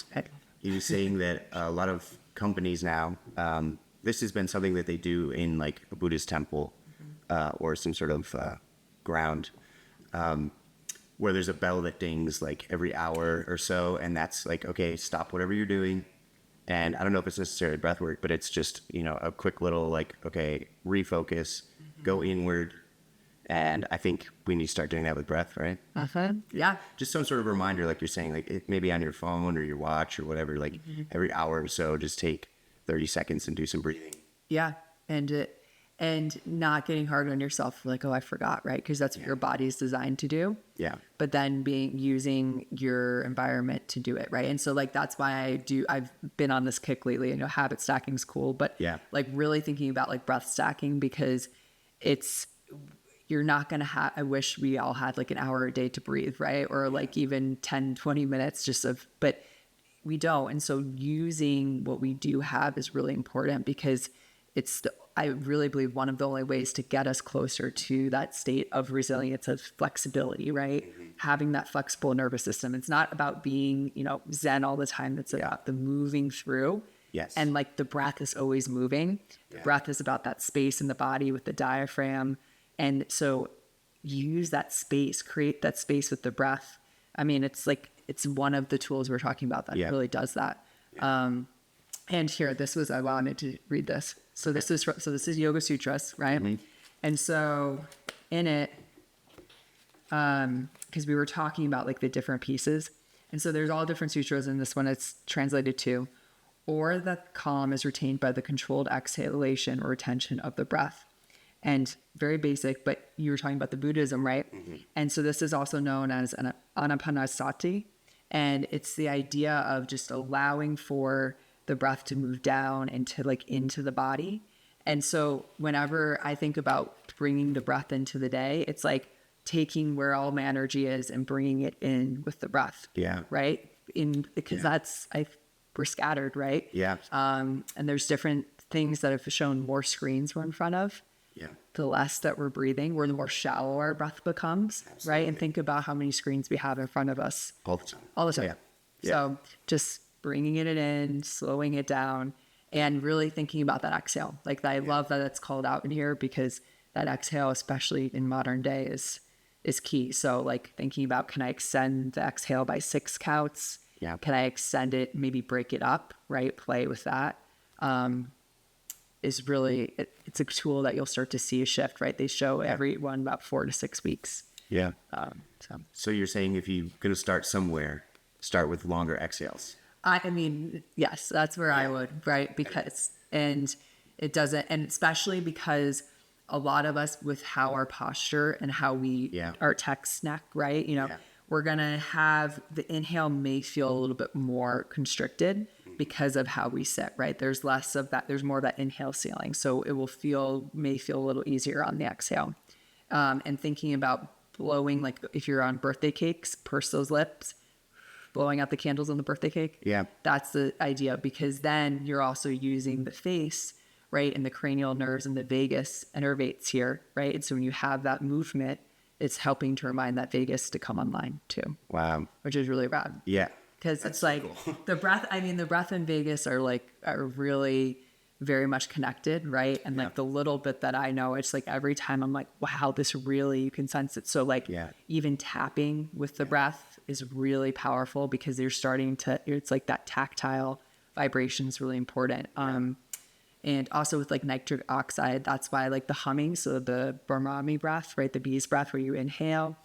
Speaker 1: he was saying that a lot of companies now, this has been something that they do in like a Buddhist temple or some sort of ground, where there's a bell that dings like every hour or so, and that's like, okay, stop whatever you're doing. And I don't know if it's necessarily breath work, but it's just, a quick little like, okay, refocus, go inward. And I think we need to start doing that with breath, right?
Speaker 2: Yeah.
Speaker 1: Just some sort of reminder, like you're saying, like it maybe on your phone or your watch or whatever, like every hour or so, just take 30 seconds and do some breathing.
Speaker 2: Yeah. And not getting hard on yourself, like, oh, I forgot, right? Because that's what your body's designed to do.
Speaker 1: Yeah.
Speaker 2: But then using your environment to do it, right? And so like that's why I've been on this kick lately. Habit stacking is cool, but like really thinking about like breath stacking, because you're not going to have, I wish we all had like an hour a day to breathe, right? Or like even 10, 20 minutes but we don't. And so using what we do have is really important, because I really believe one of the only ways to get us closer to that state of resilience, of flexibility, right? Having that flexible nervous system. It's not about being, Zen all the time. It's about the moving through.
Speaker 1: Yes.
Speaker 2: And like the breath is always moving. The breath is about that space in the body with the diaphragm. And so use that space, create that space with the breath. I mean, it's one of the tools we're talking about that really does that. And here, I wanted to read this. So this is Yoga Sutras, right? And so in it, because we were talking about like the different pieces. And so there's all different sutras, and this one it's translated to, or that calm is retained by the controlled exhalation or retention of the breath. And very basic, but you were talking about the Buddhism, right? And so this is also known as an anapanasati. And it's the idea of just allowing for the breath to move down into the body. And so whenever I think about bringing the breath into the day, it's like taking where all my energy is and bringing it in with the breath.
Speaker 1: Yeah.
Speaker 2: Right? Because we're scattered, right?
Speaker 1: Yeah.
Speaker 2: And there's different things that have shown more screens we're in front of.
Speaker 1: Yeah.
Speaker 2: The less that we're breathing, the more shallow our breath becomes. Absolutely. Right? And think about how many screens we have in front of us.
Speaker 1: All the time.
Speaker 2: All the time. Yeah. So just bringing it in, slowing it down, and really thinking about that exhale. Like I love that it's called out in here, because that exhale, especially in modern day, is key. So like thinking about, can I extend the exhale by 6 counts?
Speaker 1: Yeah.
Speaker 2: Can I extend it, maybe break it up, right? Play with that. Is really, it's a tool that you'll start to see a shift, right? They show everyone about 4 to 6 weeks.
Speaker 1: Yeah. So you're saying if you're going to start somewhere, start with longer exhales.
Speaker 2: I mean, yes, that's where I would, right? Because, and it doesn't, and especially because a lot of us with how our posture and how we, our text neck, right? We're going to have the inhale may feel a little bit more constricted because of how we sit, right? There's less of that. There's more of that inhale ceiling. So it may feel a little easier on the exhale. And thinking about blowing, like if you're on birthday cakes, purse those lips, blowing out the candles on the birthday cake. Yeah. That's the idea, because then you're also using the face, right? And the cranial nerves and the vagus innervates here, right? And so when you have that movement, it's helping to remind that vagus to come online too. Wow. Which is really rad. Yeah. Because it's like cool. The breath and vagus are really very much connected, right? And like the little bit that I know, it's like every time I'm like, wow, this really, you can sense it. So like even tapping with the breath is really powerful, because it's like that tactile vibration is really important. And also with like nitric oxide, that's why I like the humming. So the Brahmami breath, right? The bee's breath, where you inhale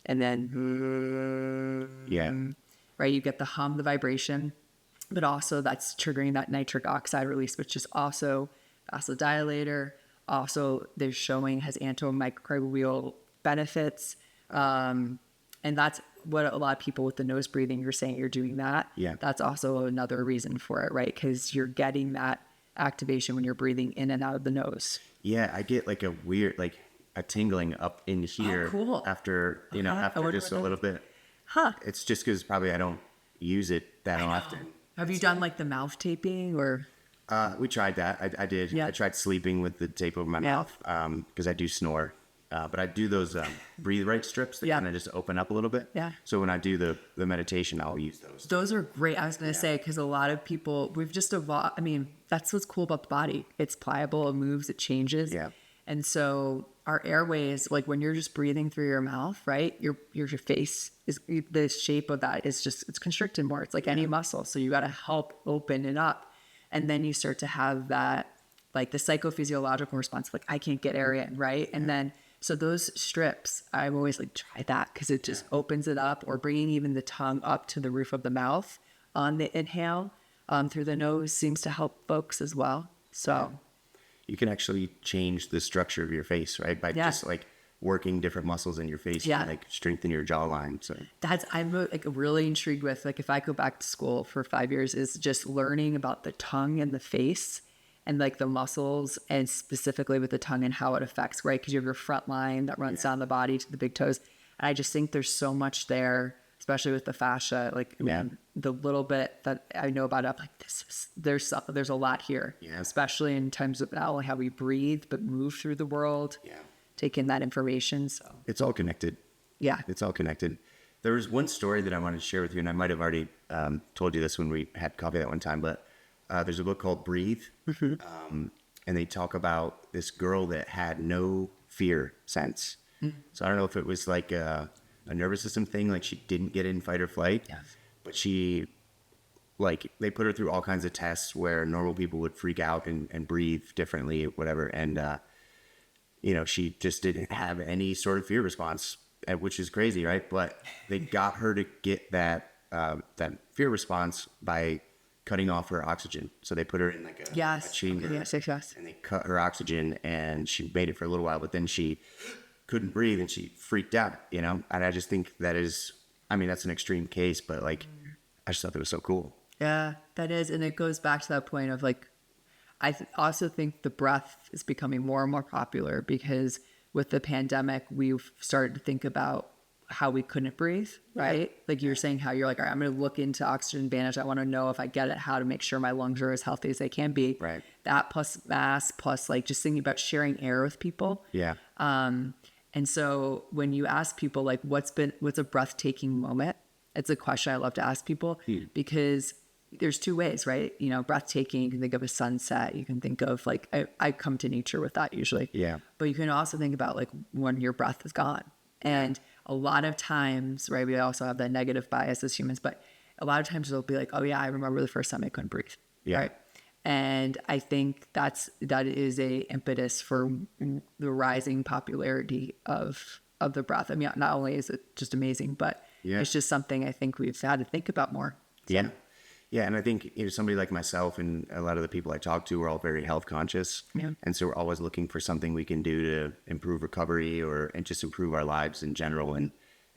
Speaker 2: and then, right? You get the hum, the vibration, but also that's triggering that nitric oxide release, which is also vasodilator, also they're showing has antimicrobial benefits. And that's what a lot of people with the nose breathing, you're saying you're doing that.
Speaker 1: Yeah.
Speaker 2: That's also another reason for it, right? Because you're getting that activation when you're breathing in and out of the nose.
Speaker 1: Yeah, I get like a weird, like a tingling up in here
Speaker 2: cool.
Speaker 1: after, you know,
Speaker 2: I
Speaker 1: after
Speaker 2: wonder
Speaker 1: just
Speaker 2: what
Speaker 1: a
Speaker 2: that
Speaker 1: little bit.
Speaker 2: Huh.
Speaker 1: It's just because probably I don't use it that often.
Speaker 2: Have you done like the mouth taping or?
Speaker 1: We tried that. I did.
Speaker 2: Yeah.
Speaker 1: I tried sleeping with the tape over my
Speaker 2: Yeah.
Speaker 1: mouth because I do snore. But I do those Breathwork strips that
Speaker 2: Yeah.
Speaker 1: kind of just open up a little bit.
Speaker 2: Yeah.
Speaker 1: So when I do the meditation, I'll use those.
Speaker 2: Those are great. I was going to say, because a lot of people, we've just evolved. I mean, that's what's cool about the body. It's pliable, it moves, it changes.
Speaker 1: Yeah.
Speaker 2: And so our airways, like when you're just breathing through your mouth, right? Your face is the shape of that is just, it's constricted more. It's like any muscle. So you got to help open it up. And then you start to have that, like the psychophysiological response, like I can't get air in, right? And then, so those strips, I've always like try that because it just opens it up, or bringing even the tongue up to the roof of the mouth on the inhale through the nose seems to help folks as well. So
Speaker 1: You can actually change the structure of your face, right? By just like working different muscles in your face to like strengthen your jawline. So
Speaker 2: I'm like really intrigued with, like, if I go back to school for 5 years, is just learning about the tongue and the face and like the muscles, and specifically with the tongue and how it affects, right? Because you have your front line that runs down the body to the big toes. And I just think there's so much there, especially with the fascia. Like, I mean, the little bit that I know about it, I'm like, there's a lot here, especially in terms of not only how we breathe, but move through the world, take in that information. So
Speaker 1: it's all connected.
Speaker 2: Yeah.
Speaker 1: It's all connected. There was one story that I wanted to share with you, and I might have already told you this when we had coffee that one time, but there's a book called Breathe, and they talk about this girl that had no fear sense. So I don't know if it was like a nervous system thing, like she didn't get in fight or flight, but she, like, they put her through all kinds of tests where normal people would freak out and breathe differently, whatever, and you know, she just didn't have any sort of fear response, which is crazy, right? But they got her to get that fear response by cutting off her oxygen. So they put her in like a chamber, and they cut her oxygen, and she made it for a little while, but then she couldn't breathe and she freaked out, you know? And I just think that is, I mean, that's an extreme case, but like, I just thought that was so cool.
Speaker 2: Yeah, that is. And it goes back to that point of like, also think the breath is becoming more and more popular because with the pandemic, we've started to think about how we couldn't breathe, right? Like you were saying, how you're like, all right, I'm going to look into oxygen advantage. I want to know if I get it, how to make sure my lungs are as healthy as they can be.
Speaker 1: Right.
Speaker 2: That plus mass, plus like just thinking about sharing air with people.
Speaker 1: Yeah.
Speaker 2: And so when you ask people like, what's a breathtaking moment? It's a question I love to ask people because there's two ways, right? You know, breathtaking, you can think of a sunset. You can think of like, I come to nature with that usually.
Speaker 1: Yeah.
Speaker 2: But you can also think about like when your breath is gone. And a lot of times, right, we also have that negative bias as humans, but a lot of times it'll be like, oh yeah, I remember the first time I couldn't breathe.
Speaker 1: Yeah.
Speaker 2: Right. And I think that is a impetus for the rising popularity of the breath. I mean, not only is it just amazing, but it's just something I think we've had to think about more. So.
Speaker 1: Yeah. Yeah. And I think, you know, somebody like myself and a lot of the people I talk to are all very health conscious.
Speaker 2: Yeah.
Speaker 1: And so we're always looking for something we can do to improve recovery and just improve our lives in general. And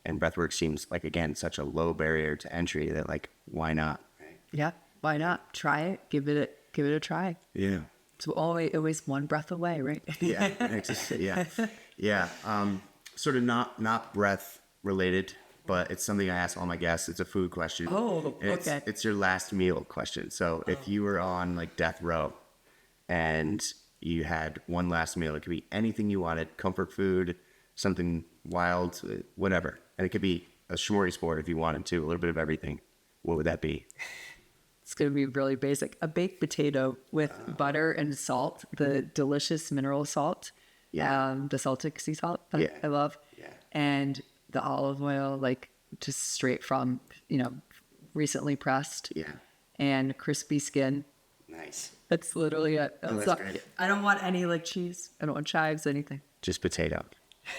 Speaker 1: breathwork seems like, again, such a low barrier to entry that, like, why not? Right?
Speaker 2: Yeah. Why not? Try it. Give it a try.
Speaker 1: Yeah.
Speaker 2: It's always one breath away, right?
Speaker 1: Yeah. Yeah. Sort of not breath related, but it's something I ask all my guests. It's a food question.
Speaker 2: Oh, okay.
Speaker 1: It's your last meal question. So if you were on like death row and you had one last meal, it could be anything you wanted, comfort food, something wild, whatever. And it could be a smorgasbord if you wanted to, a little bit of everything. What would that be?
Speaker 2: It's going to be really basic. A baked potato with butter and salt, the delicious mineral salt.
Speaker 1: Yeah.
Speaker 2: The Celtic sea salt that I love.
Speaker 1: Yeah.
Speaker 2: And the olive oil, like just straight from, you know, recently pressed.
Speaker 1: Yeah.
Speaker 2: And crispy skin.
Speaker 1: Nice.
Speaker 2: That's literally it.
Speaker 1: That's great.
Speaker 2: I don't want any like cheese. I don't want chives, anything.
Speaker 1: Just potato.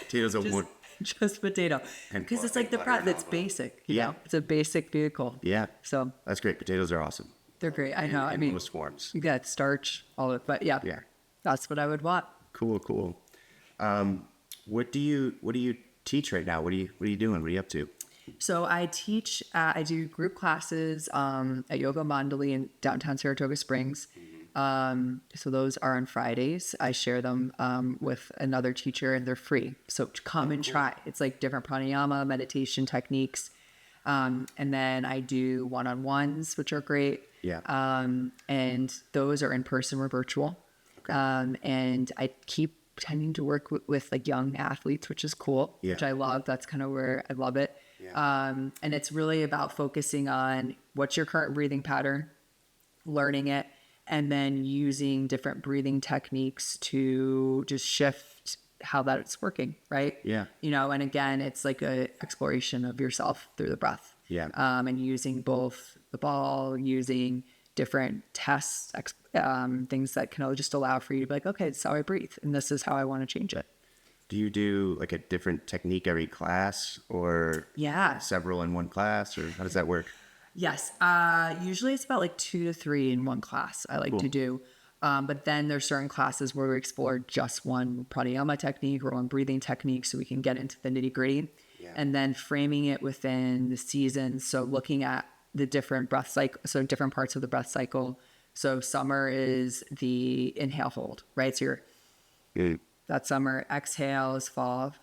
Speaker 1: Potatoes are more.
Speaker 2: Just potato. Because it's like the bread that's basic. You know? It's a basic vehicle.
Speaker 1: Yeah.
Speaker 2: So
Speaker 1: that's great. Potatoes are awesome.
Speaker 2: they're great. I know.
Speaker 1: In most forms.
Speaker 2: You got starch, all of it. But yeah. That's what I would want.
Speaker 1: Cool. What do you teach right now? What are you doing? What are you up to?
Speaker 2: So I teach, I do group classes at Yoga Mandali in downtown Saratoga Springs. So those are on Fridays. I share them with another teacher and they're free. So come and try. It's like different pranayama, meditation techniques. And then I do one-on-ones, which are great.
Speaker 1: Yeah.
Speaker 2: And those are in person or virtual. And I keep tending to work with like young athletes, which is cool, which I love. That's kind of where I love it. And it's really about focusing on what's your current breathing pattern, learning it, and then using different breathing techniques to just shift how that it's working, right?
Speaker 1: Yeah.
Speaker 2: And again, it's like a exploration of yourself through the breath.
Speaker 1: Yeah.
Speaker 2: And using both the ball, using different tests, things that can just allow for you to be like, okay, this is how I breathe, and this is how I want to change it.
Speaker 1: Do you do like a different technique every class, or several in one class, or how does that work?
Speaker 2: Yes. Usually it's about like 2 to 3 in one class I like to do. But then there's certain classes where we explore just one pranayama technique or one breathing technique so we can get into the nitty gritty. And then framing it within the season. So looking at the different breath cycle, so different parts of the breath cycle. So summer is the inhale hold, right? So that summer, exhale is fall.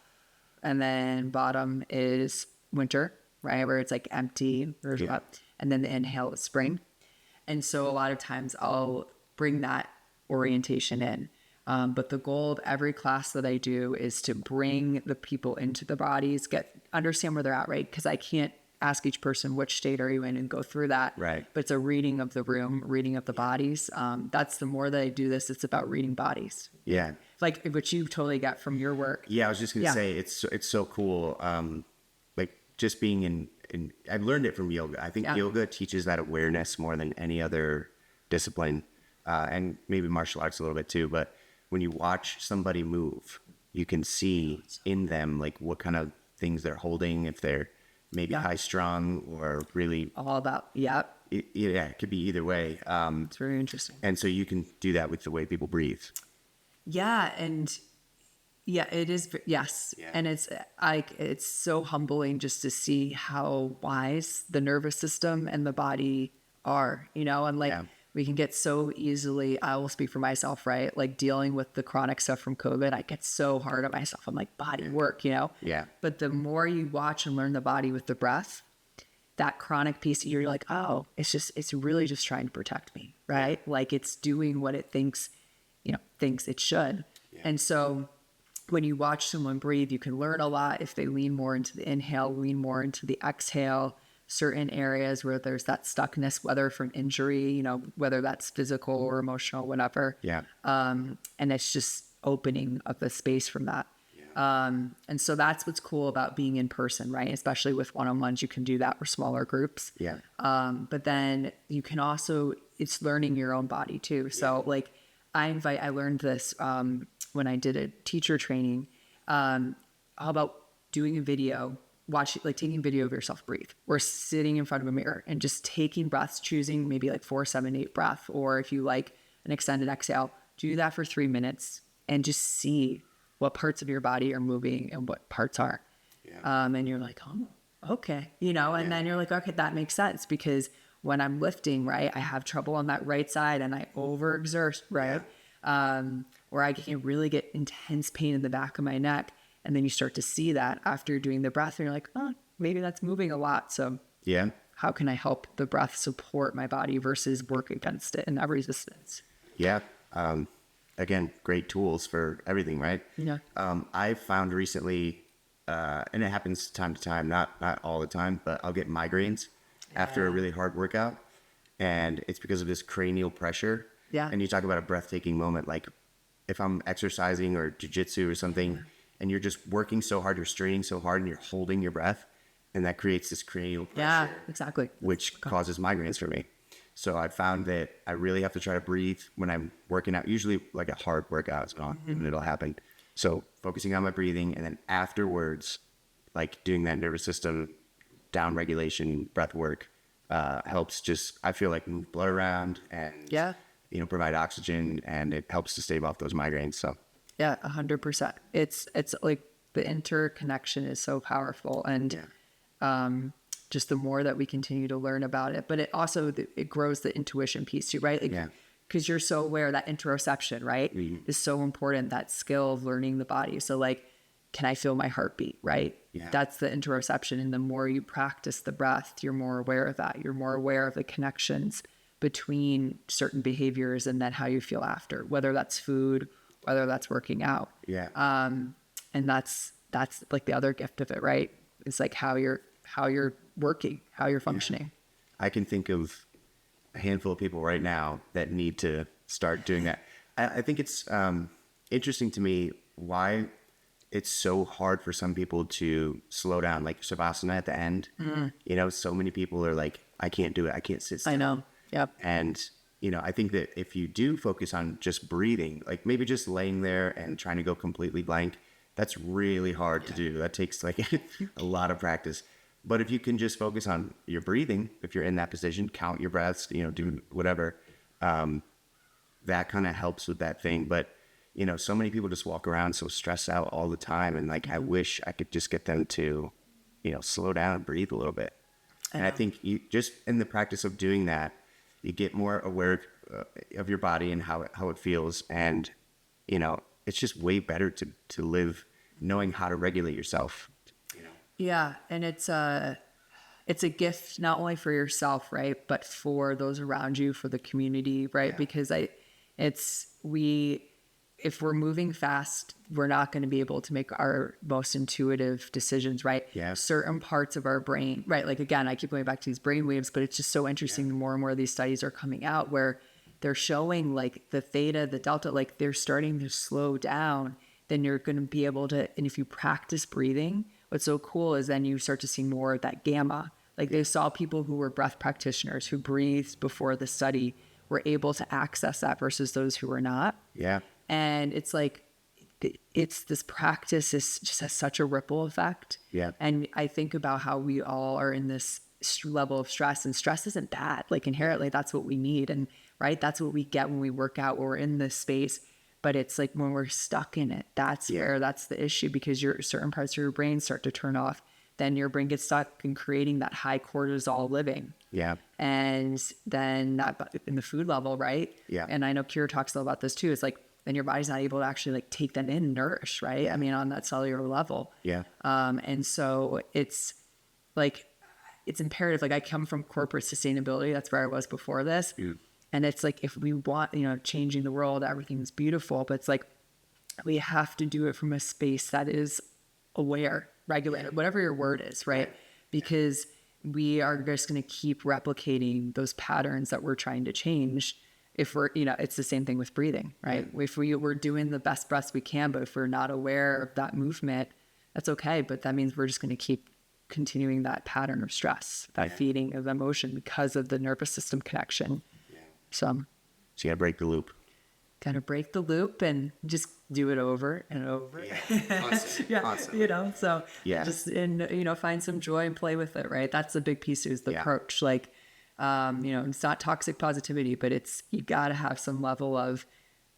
Speaker 2: And then bottom is winter, right? Where it's like empty, and then the inhale is spring. And so a lot of times I'll bring that orientation in. But the goal of every class that I do is to bring the people into the bodies, understand where they're at, right? Because I can't ask each person which state are you in and go through that.
Speaker 1: Right.
Speaker 2: But it's a reading of the room, reading of the bodies. That's the more that I do this, it's about reading bodies.
Speaker 1: Yeah.
Speaker 2: Like what you totally got from your work.
Speaker 1: Yeah, I was just gonna say it's so cool. Like just being in I've learned it from yoga. I think yoga teaches that awareness more than any other discipline, and maybe martial arts a little bit too. But when you watch somebody move, you can see in them like what kind of things they're holding, if they're maybe high strung or really
Speaker 2: all about
Speaker 1: it could be either way.
Speaker 2: It's very interesting.
Speaker 1: And so you can do that with the way people breathe.
Speaker 2: It is. Yes. Yeah. And it's so humbling just to see how wise the nervous system and the body are, and we can get so easily, I will speak for myself, right? Like dealing with the chronic stuff from COVID, I get so hard on myself. I'm like, body work,
Speaker 1: Yeah.
Speaker 2: But the more you watch and learn the body with the breath, that chronic piece, you're like, oh, it's really just trying to protect me, right? Like it's doing what it thinks it should. Yeah. And so when you watch someone breathe, you can learn a lot if they lean more into the inhale, lean more into the exhale, certain areas where there's that stuckness, whether from injury, whether that's physical or emotional, whatever.
Speaker 1: Yeah.
Speaker 2: And it's just opening up the space from that. Yeah. And so that's what's cool about being in person, right? Especially with one-on-ones, you can do that with smaller groups.
Speaker 1: Yeah.
Speaker 2: But then you can also, it's learning your own body too. So like I learned this when I did a teacher training, how about doing a video, taking video of yourself breathe, or sitting in front of a mirror and just taking breaths, choosing maybe like 4, 7, 8 breath, or if you like an extended exhale, do that for 3 minutes and just see what parts of your body are moving and what parts aren't. Yeah. And you're like, oh, okay. And then you're like, okay, that makes sense because when I'm lifting, right, I have trouble on that right side and I overexert, right? Yeah. Or I can really get intense pain in the back of my neck. And then you start to see that after doing the breath and you're like, oh, maybe that's moving a lot. So how can I help the breath support my body versus work against it and that resistance?
Speaker 1: Yeah. Again, great tools for everything, right?
Speaker 2: Yeah.
Speaker 1: I've found recently, and it happens time to time, not all the time, but I'll get migraines after a really hard workout. And it's because of this cranial pressure. Yeah. And you talk about a breathtaking moment, like if I'm exercising or jujitsu or something, and you're just working so hard, you're straining so hard, and you're holding your breath, and that creates this cranial pressure.
Speaker 2: Yeah, exactly.
Speaker 1: Which causes migraines for me. So I found that I really have to try to breathe when I'm working out, usually like a hard workout is when it'll happen. So focusing on my breathing, and then afterwards, like doing that nervous system down regulation breath work helps just, I feel like, move blood around and provide oxygen, and it helps to stave off those migraines. So
Speaker 2: Yeah, 100%. It's like the interconnection is so powerful, and just the more that we continue to learn about it, but it also it grows the intuition piece too, right? Like,
Speaker 1: Yeah.
Speaker 2: because you're so aware that interoception, right, is so important. That skill of learning the body. So like, can I feel my heartbeat? Right.
Speaker 1: Yeah.
Speaker 2: That's the interoception, and the more you practice the breath, you're more aware of that. You're more aware of the connections between certain behaviors and then how you feel after, whether that's food, whether that's working out.
Speaker 1: Yeah.
Speaker 2: And that's like the other gift of it, right? It's like how you're working, how you're functioning.
Speaker 1: I can think of a handful of people right now that need to start doing that. I think it's interesting to me why it's so hard for some people to slow down, like Savasana at the end. You know, so many people are like, I can't do it. I can't sit still.
Speaker 2: I know. Yep.
Speaker 1: And, you know, I think that if you do focus on just breathing, like maybe just laying there and trying to go completely blank, that's really hard to do. That takes like a lot of practice. But if you can just focus on your breathing, if you're in that position, count your breaths, you know, do whatever, that kind of helps with that thing. But, you know, so many people just walk around so stressed out all the time. And like, I wish I could just get them to, you know, slow down and breathe a little bit. And I think you just in the practice of doing that, you get more aware of your body and how it feels. And, you know, it's just way better to live knowing how to regulate yourself. You know?
Speaker 2: Yeah. And it's a gift not only for yourself, right, but for those around you, for the community, right?
Speaker 1: Yeah.
Speaker 2: Because if we're moving fast, we're not going to be able to make our most intuitive decisions, right?
Speaker 1: Yeah.
Speaker 2: Certain parts of our brain, right? Like, again, I keep going back to these brain waves, but it's just so interesting. The more and more of these studies are coming out where they're showing like the theta, the delta, like they're starting to slow down. Then you're going to be able to, and if you practice breathing, what's so cool is then you start to see more of that gamma. Like they saw people who were breath practitioners who breathed before the study were able to access that versus those who were not.
Speaker 1: Yeah.
Speaker 2: And it's like, it's this practice is just has such a ripple effect.
Speaker 1: Yeah.
Speaker 2: And I think about how we all are in this level of stress, and stress isn't bad. Like inherently, that's what we need. And right, that's what we get when we work out, when we're in this space. But it's like when we're stuck in it, that's where that's the issue, because your certain parts of your brain start to turn off. Then your brain gets stuck in creating that high cortisol living.
Speaker 1: Yeah.
Speaker 2: And then that in the food level, right?
Speaker 1: Yeah.
Speaker 2: And I know Kira talks a lot about this too. It's like, then your body's not able to actually like take that in and nourish, right? I mean, on that cellular level.
Speaker 1: Yeah.
Speaker 2: And so it's like, it's imperative. Like I come from corporate sustainability. That's where I was before this. And it's like, if we want, you know, changing the world, everything's beautiful, but it's like, we have to do it from a space that is aware, regulated, whatever your word is, right? Because we are just going to keep replicating those patterns that we're trying to change. If we're, you know, it's the same thing with breathing, right? If we're doing the best breaths we can, but if we're not aware of that movement, that's okay. But that means we're just going to keep continuing that pattern of stress, that feeding of emotion because of the nervous system connection. So
Speaker 1: you got to break the loop.
Speaker 2: Got to break the loop and just do it over and over.
Speaker 1: Constantly.
Speaker 2: You know, so
Speaker 1: Yes.
Speaker 2: and you know, find some joy and play with it, right? That's the big piece, is the approach. Like, you know, it's not toxic positivity, but it's, you got to have some level of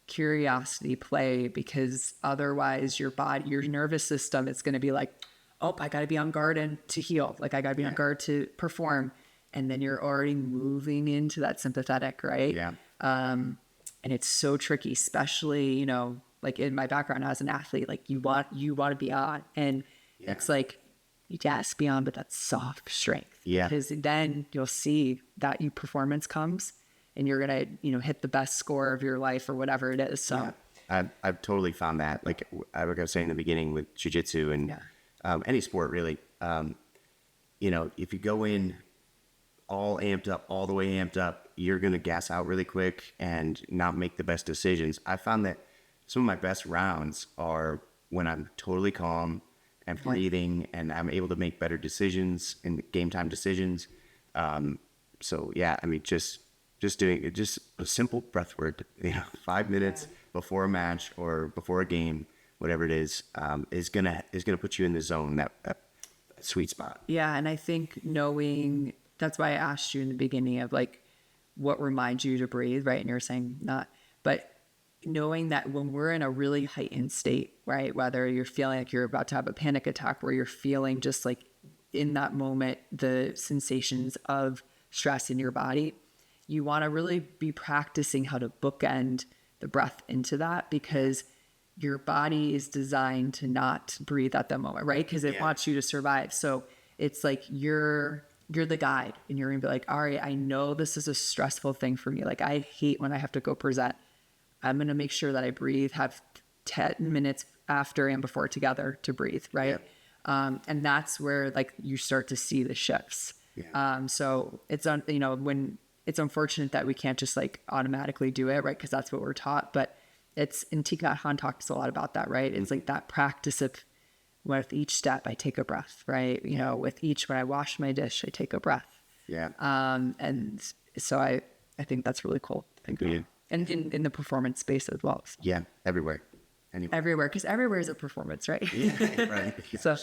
Speaker 2: curiosity, play, because otherwise your body, your nervous system is going to be like, oh, I got to be on guard and to heal. Like I got to be on guard to perform. And then you're already moving into that sympathetic, right?
Speaker 1: Yeah.
Speaker 2: And it's so tricky, especially, you know, like in my background as an athlete, like you want to be on, and it's like, yes, be on, but that's soft strength.
Speaker 1: Yeah.
Speaker 2: Because then you'll see that your performance comes and you're going to, you know, hit the best score of your life or whatever it is. So
Speaker 1: I've totally found that, like I was saying in the beginning with jiu-jitsu and any sport really, you know, if you go in all amped up, all the way amped up, you're going to gas out really quick and not make the best decisions. I found that some of my best rounds are when I'm totally calm and breathing, and I'm able to make better decisions and game time decisions. So yeah, I mean, just doing it, just a simple breath work, you know, 5 minutes before a match or before a game, whatever it is gonna put you in the zone, that sweet spot.
Speaker 2: yeah. And I think knowing, that's why I asked you in the beginning of like, what reminds you to breathe, right? And you're saying not, but knowing that when we're in a really heightened state, right, whether you're feeling like you're about to have a panic attack, where you're feeling just like in that moment, the sensations of stress in your body, you want to really be practicing how to bookend the breath into that, because your body is designed to not breathe at that moment, right? Because it wants you to survive. So it's like you're the guide, and you're gonna be like, all right, I know this is a stressful thing for me. Like, I hate when I have to go present. I'm gonna make sure that I breathe, have 10 minutes after and before together to breathe, right? And that's where like you start to see the shifts. So it's when it's unfortunate that we can't just like automatically do it, right? Because that's what we're taught. But it's, and Thich Nhat Hanh talks a lot about that, right? It's like that practice of, with each step, I take a breath, right? With each, when I wash my dish, I take a breath. And so I think that's really cool. And in the performance space as well. So.
Speaker 1: Yeah, everywhere. Anywhere.
Speaker 2: Everywhere, because everywhere is a performance, right?
Speaker 1: Right.
Speaker 2: So,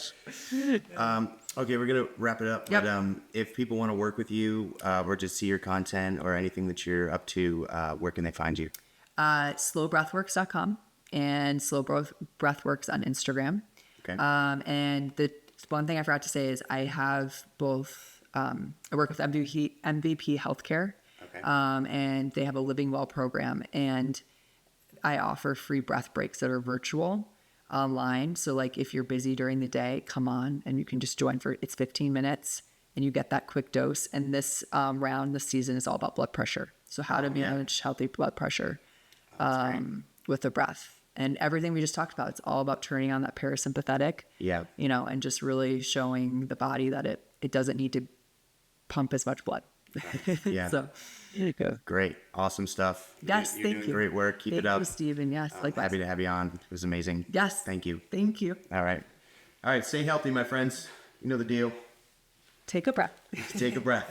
Speaker 1: Okay, we're gonna wrap it up.
Speaker 2: Yep.
Speaker 1: But if people want to work with you or just see your content or anything that you're up to, where can they find you?
Speaker 2: slobreathworks.com and Slo Breath Works on Instagram.
Speaker 1: Okay.
Speaker 2: And the one thing I forgot to say is I have both. I work with MVP Healthcare.
Speaker 1: Okay.
Speaker 2: And they have a Living Well program, and I offer free breath breaks that are virtual online. So like if you're busy during the day, come on and you can just join it's 15 minutes and you get that quick dose. And this this season is all about blood pressure. So how to manage healthy blood pressure with the breath, and everything we just talked about. It's all about turning on that parasympathetic, and just really showing the body that it doesn't need to pump as much blood. So
Speaker 1: great, awesome stuff.
Speaker 2: Yes,
Speaker 1: you're
Speaker 2: thank
Speaker 1: doing
Speaker 2: you.
Speaker 1: great work. Keep it up.
Speaker 2: Thank you, Stephen. Yes, likewise.
Speaker 1: Happy to have you on. It was amazing.
Speaker 2: Yes,
Speaker 1: thank you.
Speaker 2: Thank you.
Speaker 1: All right, stay healthy, my friends. You know the deal.
Speaker 2: Take a breath.
Speaker 1: Take a breath.